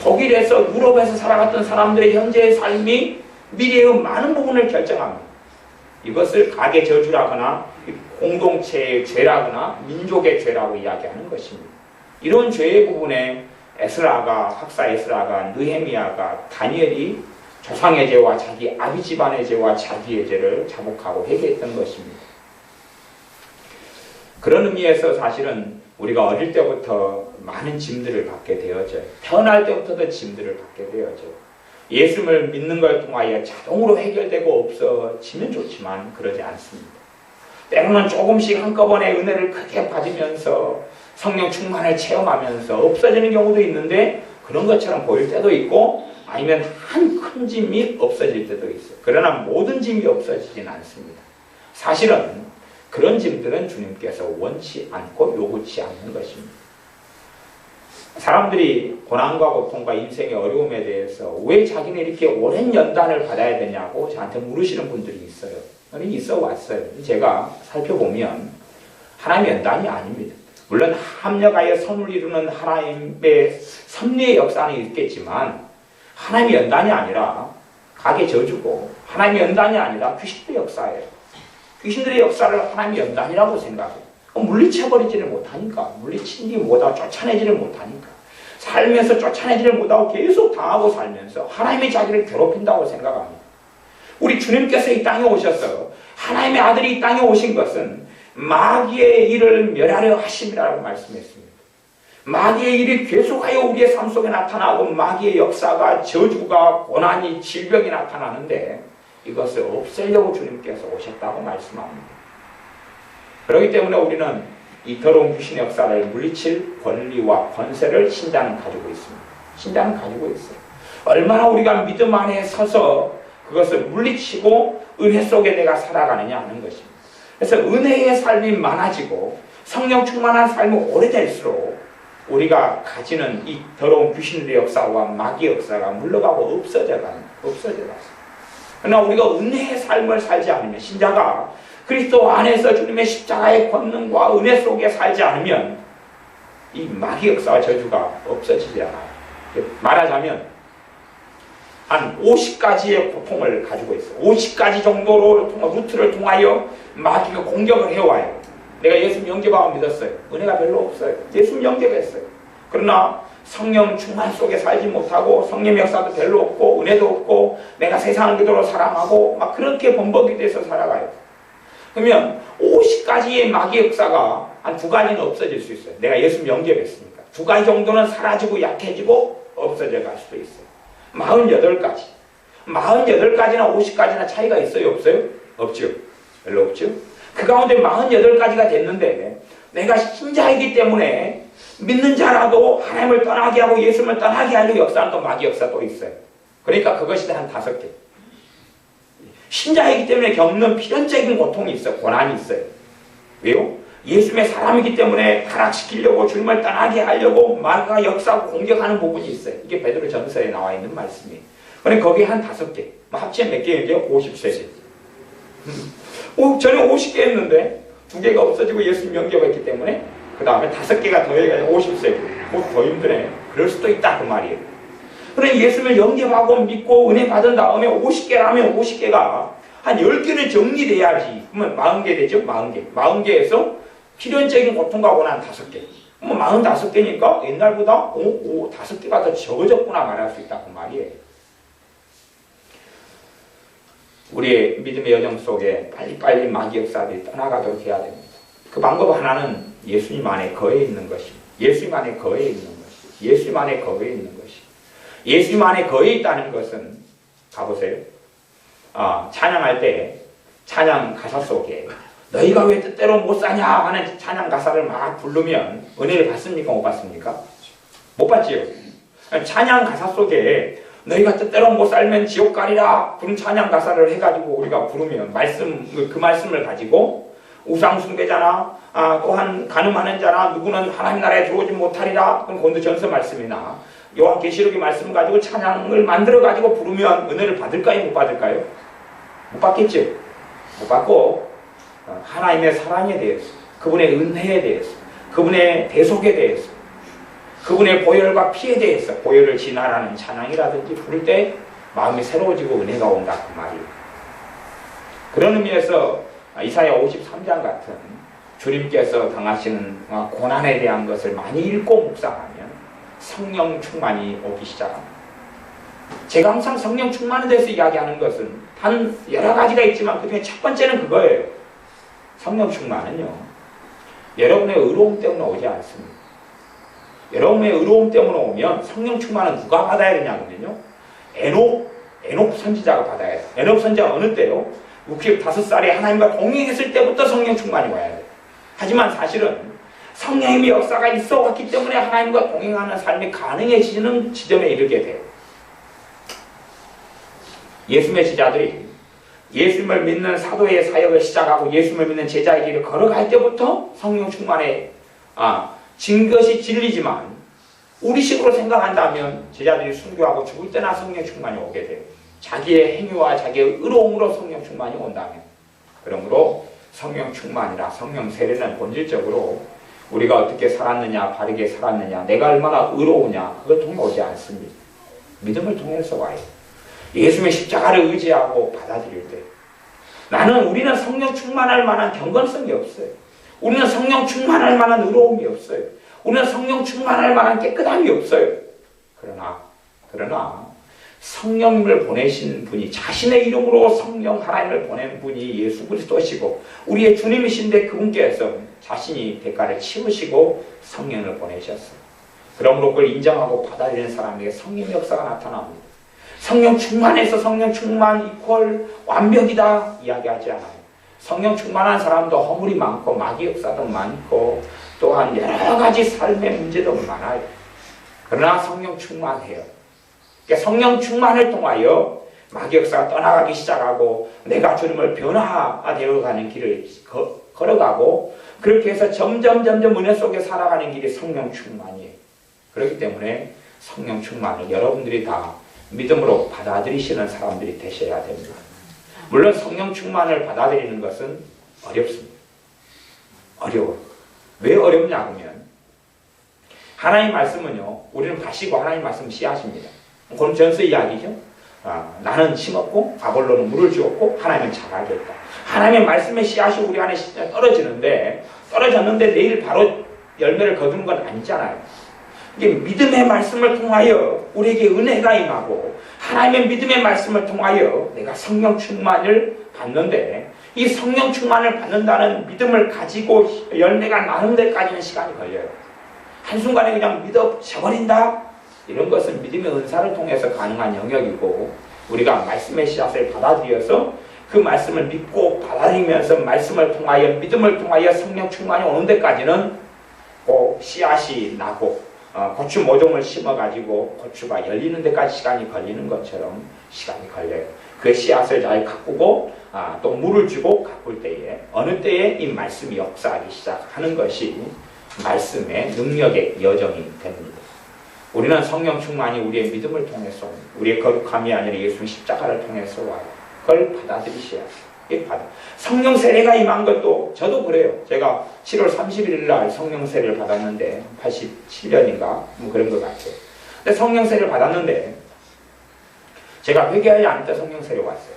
독일에서 유럽에서 살아갔던 사람들의 현재의 삶이 미래의 많은 부분을 결정합니다. 이것을 가계 저주라거나 공동체의 죄라거나 민족의 죄라고 이야기하는 것입니다. 이런 죄의 부분에 학사 에스라가, 느헤미야가, 다니엘이 조상의 죄와 자기 아비 집안의 죄와 자기의 죄를 자복하고 회개했던 것입니다. 그런 의미에서 사실은 우리가 어릴 때부터 많은 짐들을 받게 되어져요. 태어날 때부터도 짐들을 받게 되어져요. 예수님을 믿는 걸 통하여 자동으로 해결되고 없어지면 좋지만 그러지 않습니다. 때로는 조금씩 한꺼번에 은혜를 크게 받으면서 성령 충만을 체험하면서 없어지는 경우도 있는데 그런 것처럼 보일 때도 있고 아니면 한 큰 짐이 없어질 때도 있어요. 그러나 모든 짐이 없어지진 않습니다. 사실은 그런 짐들은 주님께서 원치 않고 요구치 않는 것입니다. 사람들이 고난과 고통과 인생의 어려움에 대해서 왜 자기는 이렇게 오랜 연단을 받아야 되냐고 저한테 물으시는 분들이 있어요. 있어 왔어요. 제가 살펴보면 하나님의 연단이 아닙니다. 물론 합력하여 선을 이루는 하나님의 섭리의 역사는 있겠지만 하나님의 연단이 아니라 악의 저주고 하나님의 연단이 아니라 귀신들의 역사예요. 귀신들의 역사를 하나님의 연단이라고 생각해요. 물리쳐버리지를 못하니까, 물리치지 못하고 쫓아내지를 못하니까, 살면서 쫓아내지를 못하고 계속 당하고 살면서 하나님의 자기를 괴롭힌다고 생각합니다. 우리 주님께서 이 땅에 오셔서 하나님의 아들이 이 땅에 오신 것은 마귀의 일을 멸하려 하심이라고 말씀했습니다. 마귀의 일이 계속하여 우리의 삶 속에 나타나고 마귀의 역사가 저주가 고난이 질병이 나타나는데 이것을 없애려고 주님께서 오셨다고 말씀합니다. 그렇기 때문에 우리는 이 더러운 귀신의 역사를 물리칠 권리와 권세를 신자는 가지고 있습니다. 신자는 가지고 있어요. 얼마나 우리가 믿음 안에 서서 그것을 물리치고 은혜 속에 내가 살아가느냐 하는 것입니다. 그래서 은혜의 삶이 많아지고 성령 충만한 삶이 오래될수록 우리가 가지는 이 더러운 귀신들의 역사와 마귀의 역사가 물러가고 없어져가요. 그러나 우리가 은혜의 삶을 살지 않으면 신자가 그리스도 안에서 주님의 십자가의 권능과 은혜 속에 살지 않으면 이 마귀 역사와 저주가 없어지지 않아요. 말하자면 한 50가지의 고통을 가지고 있어요. 50가지 정도로 루트를 통하여 마귀가 공격을 해와요. 내가 예수님 영접하고 믿었어요. 은혜가 별로 없어요. 예수님 영접했어요. 그러나 성령 충만 속에 살지 못하고 성령 역사도 별로 없고 은혜도 없고 내가 세상을 그대로 사랑하고 막 그렇게 범벅이 돼서 살아가요. 그러면 50가지의 마귀 역사가 한 2가지는 없어질 수 있어요. 내가 예수님 영접했으니까. 2가지 정도는 사라지고 약해지고 없어져 갈 수도 있어요. 48가지. 48가지나 50가지나 차이가 있어요? 없어요? 없죠. 별로 없죠. 그 가운데 48가지가 됐는데 내가 신자이기 때문에 믿는 자라도 하나님을 떠나게 하고 예수님을 떠나게 하려고 역사하는 또 마귀 역사도 있어요. 그러니까 그것이 한 5개. 신자이기 때문에 겪는 필연적인 고통이 있어요. 고난이 있어요. 왜요? 예수님의 사람이기 때문에 타락시키려고 주님을 떠나게 하려고 마귀가 역사하고 공격하는 부분이 있어요. 이게 베드로 전서에 나와 있는 말씀이에요. 그러니까 거기에 한 5개. 합치면 몇 개예요? 53개. 전에 50개 했는데 2개가 없어지고 예수님 영접했기 때문에 그 다음에 5개가 더해가지고 53개. 더 힘드네. 그럴 수도 있다 그 말이에요. 그러니 예수님을 영접하고 믿고 은혜 받은 다음에 50개라면 50개가 한 10개는 정리돼야지. 그러면 40개 되죠? 40개. 40개에서 필연적인 고통과 고난 5개. 그러면 45개니까 옛날보다 5개가 더 적어졌구나 말할 수 있다 그 말이에요. 우리의 믿음의 여정 속에 빨리빨리 마귀 역사들이 떠나가도록 해야 됩니다. 그 방법 하나는 예수님 안에 거해 있는 것입니다. 예수님 안에 거해 있는 것입니다. 예수님 안에 거해 있는 것입니다. 예수님 안에 거해 있다는 것은 가보세요. 찬양할 때 찬양 가사 속에 너희가 왜 뜻대로 못 사냐 하는 찬양 가사를 막 부르면 은혜를 받습니까? 못 받습니까? 못 받지요. 찬양 가사 속에 너희가 뜻대로 못 살면 지옥 가리라 그런 찬양 가사를 해가지고 우리가 부르면 그 말씀을 가지고 우상 숭배자나 또한 간음하는 자나 누구는 하나님 나라에 들어오지 못하리라 그런 고린도전서 말씀이나 요한계시록의 말씀을 가지고 찬양을 만들어 가지고 부르면 은혜를 받을까요? 못 받을까요? 못 받겠죠. 못 받고 하나님의 사랑에 대해서 그분의 은혜에 대해서 그분의 대속에 대해서 그분의 보혈과 피에 대해서 보혈을 진화라는 찬양이라든지 부를 때 마음이 새로워지고 은혜가 온다 그 말이에요. 그런 의미에서 이사야 53장 같은 주님께서 당하시는 고난에 대한 것을 많이 읽고 묵상하면 성령 충만이 오기 시작합니다. 제가 항상 성령 충만에 대해서 이야기하는 것은 단 여러 가지가 있지만 그 중에 첫 번째는 그거예요. 성령 충만은요 여러분의 의로움 때문에 오지 않습니다. 여러분의 의로움 때문에 오면 성령 충만은 누가 받아야 되냐면요. 에녹 선지자가 받아야 돼요. 에녹 선지자가 어느 때요? 65살에 하나님과 동행했을 때부터 성령 충만이 와야 돼요. 하지만 사실은 성령의 역사가 있어 왔기 때문에 하나님과 동행하는 삶이 가능해지는 지점에 이르게 돼요. 예수님의 제자들이 예수님을 믿는 사도의 사역을 시작하고 예수님을 믿는 제자의 길을 걸어갈 때부터 성령 충만에 진 것이 진리지만 우리식으로 생각한다면 제자들이 순교하고 죽을 때나 성령 충만이 오게 돼요. 자기의 행위와 자기의 의로움으로 성령 충만이 온다면. 그러므로 성령 충만이라 성령 세례는 본질적으로 우리가 어떻게 살았느냐, 바르게 살았느냐, 내가 얼마나 의로우냐, 그걸 통해 오지 않습니다. 믿음을 통해서 와요. 예수님의 십자가를 의지하고 받아들일 때 우리는 성령 충만할 만한 경건성이 없어요. 우리는 성령 충만할 만한 의로움이 없어요. 우리는 성령 충만할 만한 깨끗함이 없어요. 그러나 성령을 보내신 분이 자신의 이름으로 성령 하나님을 보낸 분이 예수 그리스도시고 우리의 주님이신데 그분께서 자신이 대가를 치우시고 성령을 보내셨어요. 그러므로 그걸 인정하고 받아들이는 사람에게 성령의 역사가 나타납니다. 성령 충만해서 성령 충만 이퀄 완벽이다 이야기하지 않아요. 성령 충만한 사람도 허물이 많고 마귀 역사도 많고 또한 여러 가지 삶의 문제도 많아요. 그러나 성령 충만해요. 그러니까 성령 충만을 통하여 마귀 역사가 떠나가기 시작하고 내가 주님을 변화되어 가는 길을 걸어가고 그렇게 해서 점점 은혜 속에 살아가는 길이 성령 충만이에요. 그렇기 때문에 성령 충만을 여러분들이 다 믿음으로 받아들이시는 사람들이 되셔야 됩니다. 물론 성령 충만을 받아들이는 것은 어렵습니다. 어려워요. 왜 어렵냐 하면 하나님 말씀은요. 우리는 밭이고 하나님 말씀 씨앗입니다. 그건 전서 이야기죠. 나는 심었고 아볼로는 물을 주었고 하나님은 자라겠다. 하나님의 말씀의 씨앗이 우리 안에 떨어졌는데 내일 바로 열매를 거두는 건 아니잖아요. 이게 믿음의 말씀을 통하여 우리에게 은혜가 임하고 하나님의 믿음의 말씀을 통하여 내가 성령 충만을 받는데 이 성령 충만을 받는다는 믿음을 가지고 열매가 나는 데까지는 시간이 걸려요. 한순간에 그냥 믿어져버린다? 이런 것은 믿음의 은사를 통해서 가능한 영역이고 우리가 말씀의 씨앗을 받아들여서 그 말씀을 믿고 받아들이면서 말씀을 통하여 믿음을 통하여 성령 충만이 오는 데까지는 꼭 씨앗이 나고 고추 모종을 심어가지고 고추가 열리는 데까지 시간이 걸리는 것처럼 시간이 걸려요. 그 씨앗을 잘 가꾸고 또 물을 주고 가꿀 때에 어느 때에 이 말씀이 역사하기 시작하는 것이 말씀의 능력의 여정이 됩니다. 우리는 성령 충만이 우리의 믿음을 통해서 우리의 거룩함이 아니라 예수님 십자가를 통해서 와요. 그걸 받아들이셔야 해요. 성령 세례가 임한 것도 저도 그래요. 제가 7월 31일 날 성령 세례를 받았는데 87년인가 뭐 그런 것 같아요. 근데 성령 세례를 받았는데 제가 회개하지 않을 때 성령 세례 왔어요.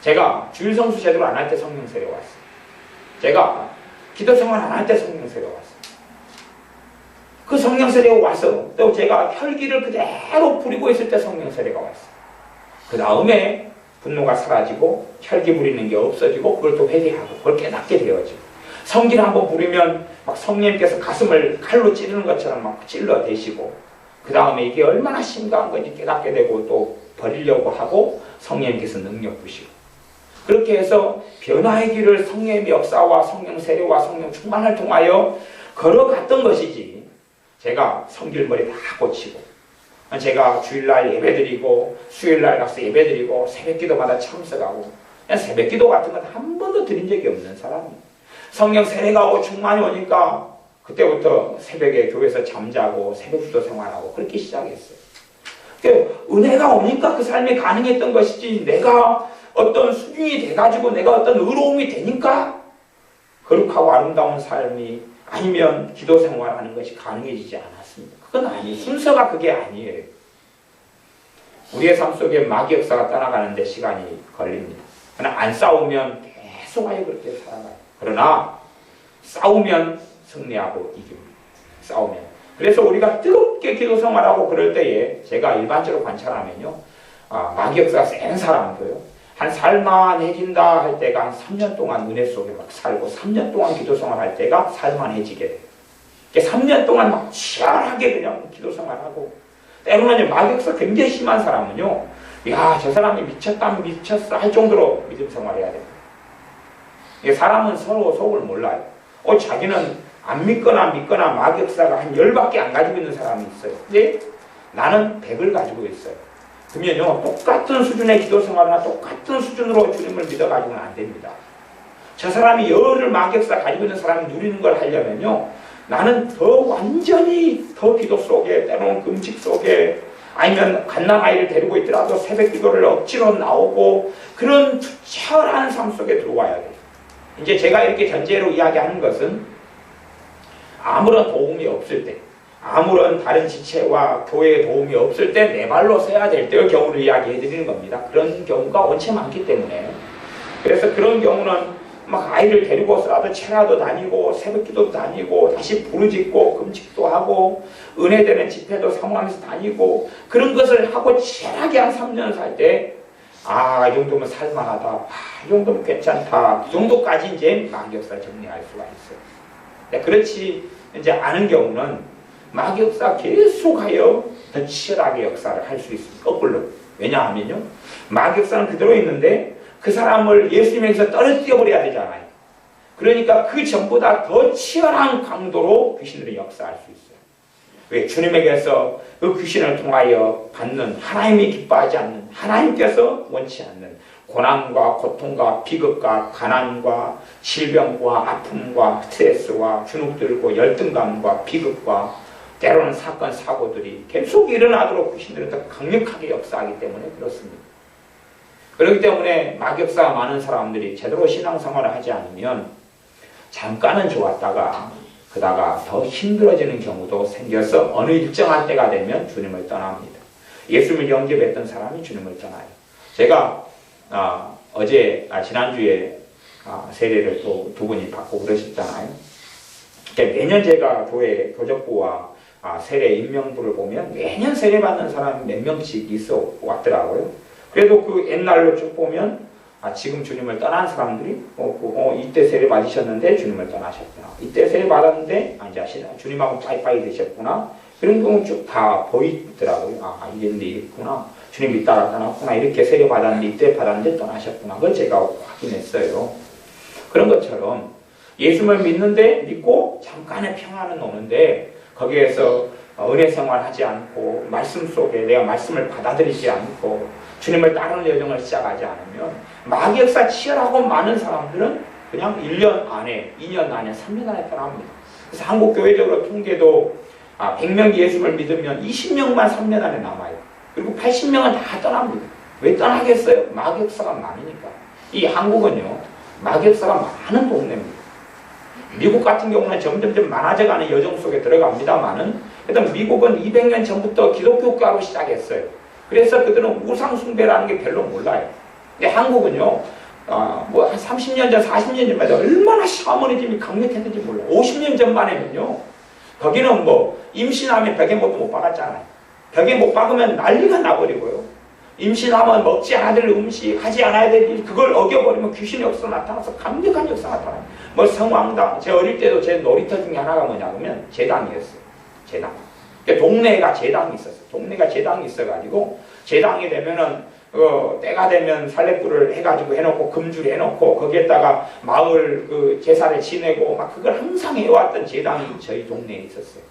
제가 주일 성수 제대로 안 할 때 성령 세례 왔어요. 제가 기도 생활 안 할 때 성령 세례 왔어요. 그 성령 세례가 와서 또 제가 혈기를 그대로 부리고 있을 때 성령 세례가 왔어요. 그 다음에 분노가 사라지고 혈기 부리는 게 없어지고 그걸 또 회개하고 그걸 깨닫게 되어지고 성기를 한번 부리면 막 성령님께서 가슴을 칼로 찌르는 것처럼 막 찔러대시고 그 다음에 이게 얼마나 심각한 건지 깨닫게 되고 또 버리려고 하고 성령님께서 능력 부시고 그렇게 해서 변화의 길을 성령의 역사와 성령 세례와 성령 충만을 통하여 걸어갔던 것이지 제가 성길머리 다 고치고 제가 주일날 예배드리고 수요일날 가서 예배드리고 새벽기도마다 참석하고 그냥 새벽기도 같은 건 한 번도 드린 적이 없는 사람이에요. 성령 세례가 오고 충만이 오니까 그때부터 새벽에 교회에서 잠자고 새벽기도 생활하고 그렇게 시작했어요. 그러니까 은혜가 오니까 그 삶이 가능했던 것이지 내가 어떤 수준이 돼가지고 내가 어떤 의로움이 되니까 거룩하고 아름다운 삶이 아니면 기도 생활하는 것이 가능해지지 않았습니다. 그건 아니에요. 순서가 그게 아니에요. 우리의 삶 속에 마귀 역사가 떠나가는데 시간이 걸립니다. 그러나 안 싸우면 계속하여 그렇게 살아가요. 그러나 싸우면 승리하고 이깁니다. 싸우면. 그래서 우리가 뜨겁게 기도 생활하고 그럴 때에 제가 일반적으로 관찰하면요. 마귀 역사가 센 사람도요. 한 살만해진다 할 때가 한 3년 동안 은혜 속에 막 살고 3년 동안 기도 생활할 때가 살만해지게 돼요. 3년 동안 막 치열하게 그냥 기도 생활하고, 때로는 마격사 굉장히 심한 사람은요, 야, 저 사람이 미쳤다, 미쳤어 할 정도로 믿음 생활해야 돼요. 사람은 서로 속을 몰라요. 자기는 안 믿거나 마격사가 한 10밖에 안 가지고 있는 사람이 있어요. 근데 나는 100을 가지고 있어요. 그러면요, 똑같은 수준의 기도 생활이나 똑같은 수준으로 주님을 믿어가지고는 안 됩니다. 저 사람이 열을 마격사 가지고 있는 사람이 누리는 걸 하려면요, 나는 더 완전히 더 기도 속에, 때로는 금식 속에, 아니면 갓난아이를 데리고 있더라도 새벽 기도를 억지로 나오고, 그런 투철한 삶 속에 들어와야 돼요. 이제 제가 이렇게 전제로 이야기하는 것은 아무런 도움이 없을 때, 아무런 다른 지체와 교회의 도움이 없을 때 내 발로 서야 될 때의 경우를 이야기해 드리는 겁니다. 그런 경우가 원체 많기 때문에. 그래서 그런 경우는 막 아이를 데리고서라도 체라도 다니고 새벽기도도 다니고 다시 부르짖고 금식도 하고 은혜되는 집회도 사모하면서 다니고, 그런 것을 하고 치열하게 한 3년 살 때, 이 정도면 살만하다, 이 정도면 괜찮다, 이 정도까지 이제 마격사 정리할 수가 있어요. 그렇지 이제 않은 경우는 마격사 계속하여 더 치열하게 역사를 할 수 있습니다. 거꾸로. 왜냐하면요, 마격사는 그대로 있는데 그 사람을 예수님에게서 떨어뜨려 버려야 되잖아요. 그러니까 그 전보다 더 치열한 강도로 귀신들이 역사할 수 있어요. 왜? 주님에게서 그 귀신을 통하여 받는, 하나님이 기뻐하지 않는, 하나님께서 원치 않는 고난과 고통과 비극과 가난과 질병과 아픔과 스트레스와 주눅들고 열등감과 비극과 때로는 사건 사고들이 계속 일어나도록 귀신들은 더 강력하게 역사하기 때문에 그렇습니다. 그렇기 때문에 마격사가 많은 사람들이 제대로 신앙생활을 하지 않으면 잠깐은 좋았다가 그다가 더 힘들어지는 경우도 생겨서 어느 일정한 때가 되면 주님을 떠납니다. 예수님을 영접했던 사람이 주님을 떠나요. 제가 지난주에 세례를 또 두 분이 받고 그러셨잖아요. 그러니까 매년 제가 교회 교적부와 세례 임명부를 보면 매년 세례 받는 사람이 몇 명씩 있어 왔더라고요. 그래도 그 옛날로 쭉 보면 지금 주님을 떠난 사람들이 이때 세례 받으셨는데 주님을 떠나셨구나, 이때 세례 받았는데 이제 주님하고 빠이빠이 되셨구나, 그런 경우 쭉 다 보이더라고요. 이게 있구나, 주님 이따가 떠났구나, 이렇게 세례 받았는데 이때 받았는데 떠나셨구나, 그걸 제가 확인했어요. 그런 것처럼 예수님을 믿고 잠깐의 평안은 오는데 거기에서 은혜 생활하지 않고 말씀 속에 내가 말씀을 받아들이지 않고 주님을 따르는 여정을 시작하지 않으면 마격사 치열하고 많은 사람들은 그냥 1년 안에, 2년 안에, 3년 안에 떠납니다. 그래서 한국 교회적으로 통계도 100명이 예수를 믿으면 20명만 3년 안에 남아요. 그리고 80명은 다 떠납니다. 왜 떠나겠어요? 마격사가 많으니까. 이 한국은요, 마격사가 많은 동네입니다. 미국 같은 경우는 점점점 많아져가는 여정 속에 들어갑니다만은, 일단 미국은 200년 전부터 기독교 국가로 시작했어요. 그래서 그들은 우상 숭배라는 게 별로 몰라요. 근데 한국은요, 한 30년 전, 40년 전만 해도 얼마나 샤머니즘이 강력했는지 몰라요. 50년 전만 해면요, 거기는 임신하면 벽에 못 박았잖아요. 벽에 못 박으면 난리가 나버리고요. 임신하면 먹지 않아야 될 음식, 하지 않아야 될 일, 그걸 어겨버리면 귀신의 역사 나타나서 강력한 역사가 나타나요. 성황당, 제 어릴 때도 제 놀이터 중에 하나가 뭐냐면 제당이었어요. 제당. 동네가 제당이 있었어요. 동네가 제당이 있어가지고, 제당이 되면은, 때가 되면 살레불을 해가지고 해놓고, 금줄 해놓고, 거기에다가 마을 제사를 지내고, 그걸 항상 해왔던 제당이 저희 동네에 있었어요.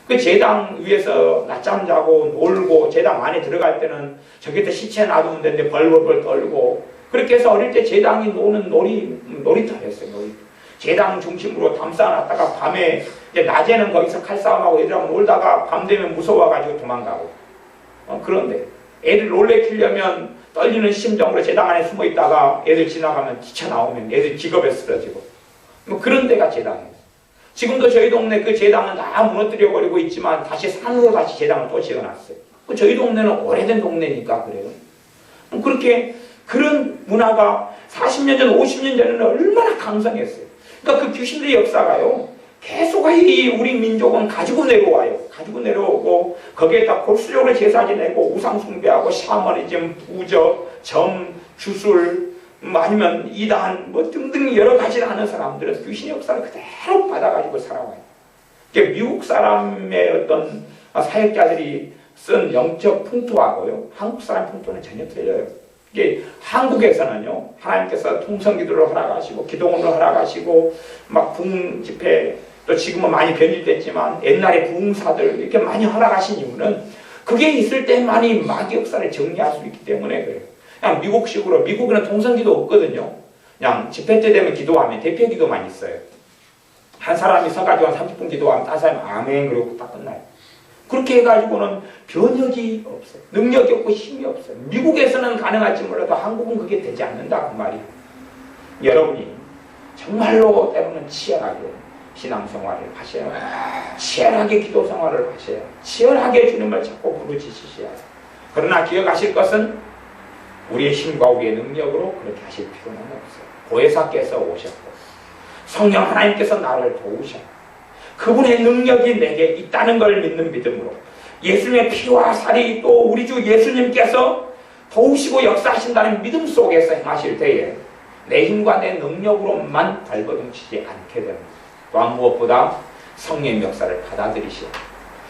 그 제당 위에서 낮잠 자고 놀고, 제당 안에 들어갈 때는 저기다 시체 놔두면 되는데 벌벌벌 떨고, 그렇게 해서 어릴 때 제당이 노는 놀이터였어요. 제당 중심으로 담 쌓아놨다가 밤에, 이제 낮에는 거기서 칼싸움하고 애들하고 놀다가 밤 되면 무서워가지고 도망가고. 그런데 애들 놀래키려면 떨리는 심정으로 제당 안에 숨어 있다가 애들 지나가면 뛰쳐나오면 애들 기겁에 쓰러지고. 그런 데가 제당이에요. 지금도 저희 동네 그 제당은 다 무너뜨려버리고 있지만 다시 산으로 다시 제당을 또 지어놨어요. 저희 동네는 오래된 동네니까 그래요. 그렇게 그런 문화가 40년 전, 50년 전에는 얼마나 강성했어요. 그러니까 그 귀신들의 역사가요, 계속 우리 민족은 가지고 내려와요. 가지고 내려오고, 거기에다 골수적으로 제사 지내고, 우상숭배하고, 샤머니즘, 부적, 점, 주술, 아니면 이단, 등등 여러 가지를 하는 사람들은 귀신의 역사를 그대로 받아가지고 살아와요. 미국 사람의 어떤 사역자들이 쓴 영적 풍토하고요, 한국 사람 풍토는 전혀 틀려요. 이게 한국에서는요, 하나님께서 통성기도를 허락하시고 기도원을 허락하시고 막 부흥 집회, 또 지금은 많이 변질됐지만 옛날에 부흥사들 이렇게 많이 허락하신 이유는 그게 있을 때만이 마귀 역사를 정리할 수 있기 때문에 그래요. 그냥 미국식으로, 미국에는 통성기도 없거든요. 그냥 집회 때 되면 기도하면 대표 기도만 있어요. 한 사람이 서가지고 한 30분 기도하면 다른 사람이 아멘 그러고 딱 끝나요. 그렇게 해가지고는 변혁이 없어요. 능력이 없고 힘이 없어요. 미국에서는 가능할지 몰라도 한국은 그게 되지 않는다 그 말이에요. 여러분이 정말로 때로는 치열하게 신앙생활을 하셔야 해요. 치열하게 기도생활을 하셔야 해요. 치열하게 주님을 찾고 부르짖으셔야 해요. 그러나 기억하실 것은 우리의 힘과 우리의 능력으로 그렇게 하실 필요는 없어요. 보혜사께서 오셨고 성령 하나님께서 나를 도우셨고 그분의 능력이 내게 있다는 걸 믿는 믿음으로 예수님의 피와 살이 또 우리 주 예수님께서 도우시고 역사하신다는 믿음 속에서 행하실 때에 내 힘과 내 능력으로만 발버둥치지 않게 됩니다. 또한 무엇보다 성령의 역사를 받아들이시오.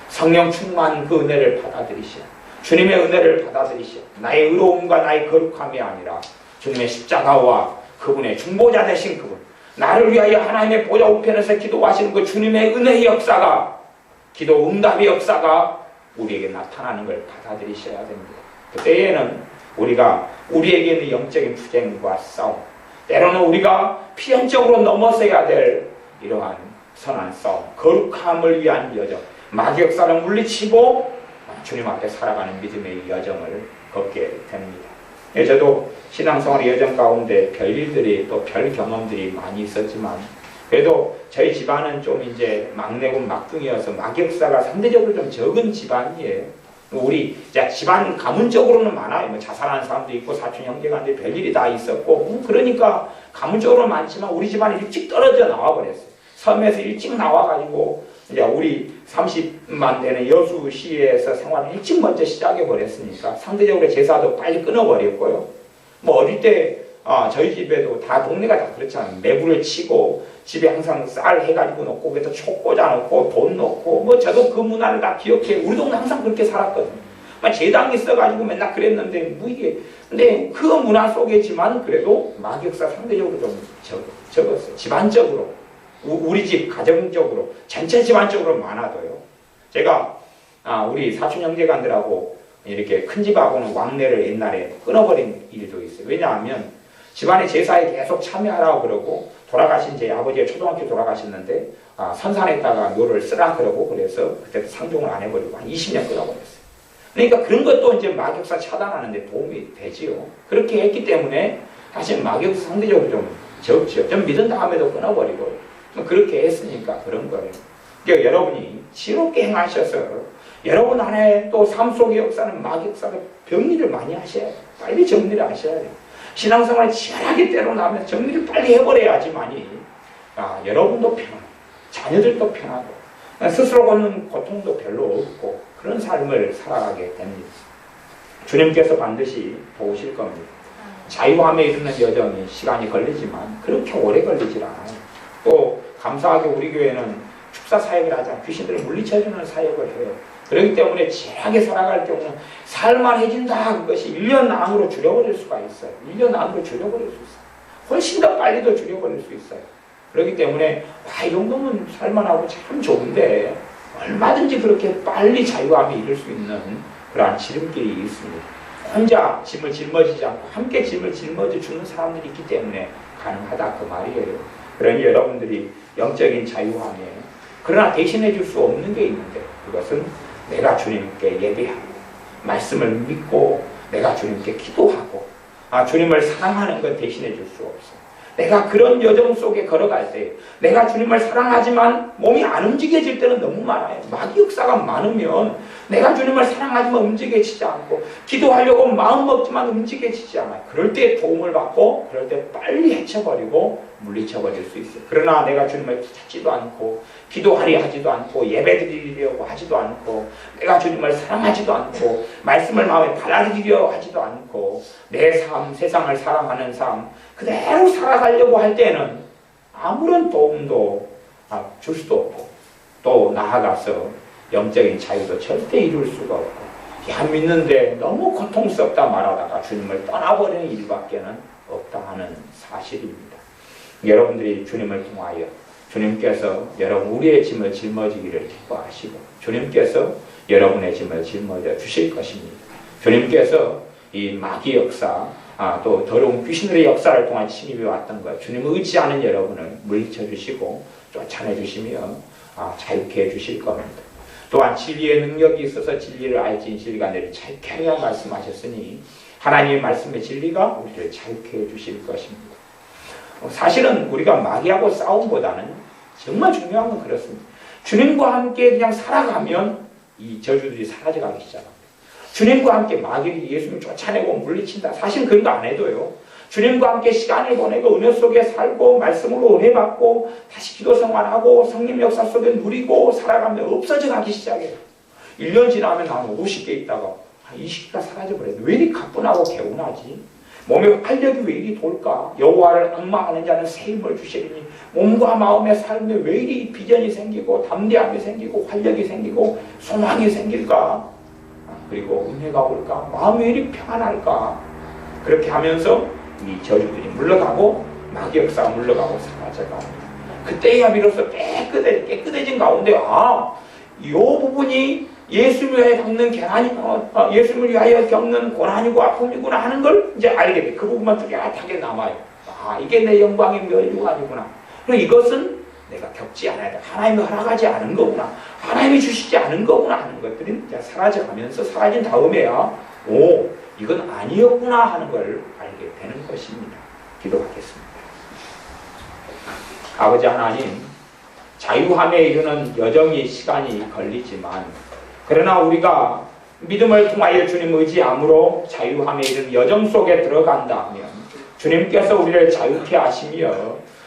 성령 충만 그 은혜를 받아들이시오. 주님의 은혜를 받아들이시오. 나의 의로움과 나의 거룩함이 아니라 주님의 십자가와 그분의 중보자 되신 그분, 나를 위하여 하나님의 보좌 우편에서 기도하시는 그 주님의 은혜의 역사가, 기도 응답의 역사가 우리에게 나타나는 걸 받아들이셔야 됩니다. 그때에는 우리가 우리에게 있는 영적인 투쟁과 싸움, 때로는 우리가 필연적으로 넘어서야 될 이러한 선한 싸움, 거룩함을 위한 여정, 마귀 역사를 물리치고 주님 앞에 살아가는 믿음의 여정을 걷게 됩니다. 저도 신앙생활의 여정 가운데 별일들이 또 별 경험들이 많이 있었지만 그래도 저희 집안은 좀 이제 막내고 막둥이여서 마귀 역사가 상대적으로 좀 적은 집안이에요. 우리 집안 가문적으로는 많아요. 뭐 자살하는 사람도 있고 사촌 형제간에 별일이 다 있었고 그러니까 가문적으로는 많지만 우리 집안이 일찍 떨어져 나와버렸어요. 섬에서 일찍 나와가지고 이제 우리 30만 되는 여수시에서 생활을 일찍 먼저 시작해버렸으니까 상대적으로 제사도 빨리 끊어버렸고요. 뭐 어릴 때 저희 집에도 다 동네가 다 그렇잖아요. 매부를 치고 집에 항상 쌀 해가지고 넣고 그래서 촉 꽂아놓고 돈 넣고 뭐 저도 그 문화를 다 기억해. 우리 동네 항상 그렇게 살았거든요. 제당이 있어가지고 맨날 그랬는데 뭐 이게 근데 그 문화 속이지만 그래도 마귀 역사 상대적으로 좀 적었어요. 집안적으로 우리 집 가정적으로 전체 집안적으로 많아도요. 제가 우리 사촌 형제간들하고 이렇게 큰 집하고는 왕래를 옛날에 끊어버린 일도 있어요. 왜냐하면 집안의 제사에 계속 참여하라고 그러고 돌아가신 제 아버지가 초등학교 돌아가셨는데 선산에다가 묘를 쓰라 그러고 그래서 그때도 상종을 안 해버리고 한 20년 끊어버렸어요. 그러니까 그런 것도 이제 마격사 차단하는 데 도움이 되지요. 그렇게 했기 때문에 사실 마격사 상대적으로 좀 적죠. 좀 믿은 다음에도 끊어버리고 그렇게 했으니까 그런 거예요. 그러니까 여러분이 지혜롭게 행하셔서 여러분 안에 또 삶 속의 역사는 마격사가 병리를 많이 하셔야 돼요. 빨리 정리를 하셔야 돼요. 신앙생활 치열하게 때려나면 정리를 빨리 해버려야지만이 여러분도 편하고 자녀들도 편하고 스스로 걷는 고통도 별로 없고 그런 삶을 살아가게 됩니다. 주님께서 반드시 도우실 겁니다. 자유함에 이르는 여정이 시간이 걸리지만 그렇게 오래 걸리질 않아요. 또 감사하게 우리 교회는 축사 사역을 하자 귀신들을 물리쳐주는 사역을 해요. 그렇기 때문에 치열하게 살아갈 경우는 살만해진다. 그것이 1년 안으로 줄여버릴 수가 있어요. 1년 안으로 줄여버릴 수 있어요. 훨씬 더 빨리도 줄여버릴 수 있어요. 그렇기 때문에 이 정도면 살만하고 참 좋은데 얼마든지 그렇게 빨리 자유함이 이룰 수 있는 그러한 지름길이 있습니다. 혼자 짐을 짊어지지 않고 함께 짐을 짊어져 주는 사람들이 있기 때문에 가능하다 그 말이에요. 그러니 여러분들이 영적인 자유함이에요. 그러나 대신해 줄 수 없는 게 있는데 그것은 내가 주님께 예배하고 말씀을 믿고 내가 주님께 기도하고 주님을 사랑하는 건 대신해 줄 수 없어요. 내가 그런 여정 속에 걸어갈 때 내가 주님을 사랑하지만 몸이 안 움직여질 때는 너무 많아요. 마귀 역사가 많으면 내가 주님을 사랑하지만 움직여지지 않고 기도하려고 마음 먹지만 움직여지지 않아요. 그럴 때 도움을 받고 그럴 때 빨리 헤쳐버리고 물리쳐버릴 수 있어요. 그러나 내가 주님을 찾지도 않고 기도하려 하지도 않고 예배드리려고 하지도 않고 내가 주님을 사랑하지도 않고 말씀을 마음에 받아들이려 하지도 않고 내 삶, 세상을 사랑하는 삶 그대로 살아가려고 할 때는 아무런 도움도 줄 수도 없고 또 나아가서 영적인 자유도 절대 이룰 수가 없고 야 믿는데 너무 고통스럽다 말하다가 주님을 떠나버리는 일밖에는 없다 하는 사실입니다. 여러분들이 주님을 통하여 주님께서 여러분 우리의 짐을 짊어지기를 기뻐하시고 주님께서 여러분의 짐을 짊어져 주실 것입니다. 주님께서 이 마귀 역사 또 더러운 귀신들의 역사를 통한 침입해 왔던 것 주님을 의지하는 여러분을 물리쳐 주시고 쫓아내 주시며 자유케 해 주실 겁니다. 또한 진리의 능력이 있어서 진리를 알지 진리가 너를 자유케 하려 말씀하셨으니 하나님의 말씀의 진리가 우리를 자유케 해 주실 것입니다. 사실은 우리가 마귀하고 싸움보다는 정말 중요한 건 그렇습니다. 주님과 함께 그냥 살아가면 이 저주들이 사라져가기 시작합니다. 주님과 함께 마귀를 예수님을 쫓아내고 물리친다. 사실 그런 거 안 해도요. 주님과 함께 시간을 보내고 은혜 속에 살고 말씀으로 은혜 받고 다시 기도 생활하고 성령 역사 속에 누리고 살아가면 없어져 가기 시작해요. 1년 지나면 한 50개 있다가 20개가 사라져버려요. 왜 이리 가뿐하고 개운하지? 몸에 활력이 왜 이리 돌까? 여호와를 앙망하는 자는 새 힘을 주시리니 몸과 마음의 삶에 왜 이리 비전이 생기고 담대함이 생기고 활력이 생기고 소망이 생길까? 그리고 은혜가 올까? 마음이 왜 이리 평안할까? 그렇게 하면서 이 저주들이 물러가고 마귀 역사가 물러가고 사라져갑니다. 그때야 비로소 깨끗해진 가운데 이 부분이 예수님을 위하여 겪는 예수님을 위하여 겪는 고난이고 아픔이구나 하는 걸 이제 알게 돼. 그 부분만 뚜렷하게 남아요. 이게 내 영광의 멸류관이구나. 이것은 내가 겪지 않아야 돼. 하나님이 허락하지 않은 거구나. 하나님이 주시지 않은 거구나 하는 것들이 이제 사라져가면서 사라진 다음에야 이건 아니었구나 하는 걸 알게 되는 것입니다. 기도하겠습니다. 아버지 하나님, 자유함에 이르는 여정이 시간이 걸리지만 그러나 우리가 믿음을 통하여 주님 의지함으로 자유함에 이르는 여정 속에 들어간다면 주님께서 우리를 자유케 하시며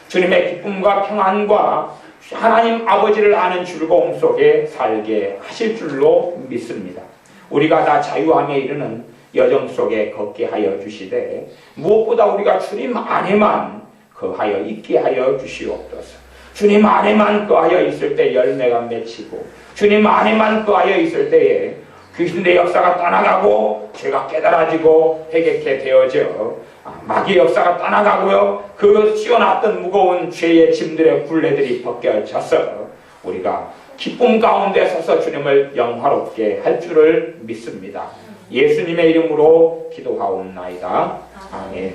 주님의 기쁨과 평안과 하나님 아버지를 아는 즐거움 속에 살게 하실 줄로 믿습니다. 우리가 다 자유함에 이르는 여정 속에 걷게 하여 주시되 무엇보다 우리가 주님 안에만 거하여 있게 하여 주시옵소서. 주님 안에만 거하여 있을 때 열매가 맺히고 주님 안에만 거하여 있을 때에 귀신의 역사가 떠나가고 죄가 깨달아지고 회개케 되어져 마귀의 역사가 떠나가고요. 그 씌워놨던 무거운 죄의 짐들의 굴레들이 벗겨져서 우리가 기쁨 가운데 서서 주님을 영화롭게 할 줄을 믿습니다. 예수님의 이름으로 기도하옵나이다. 아멘.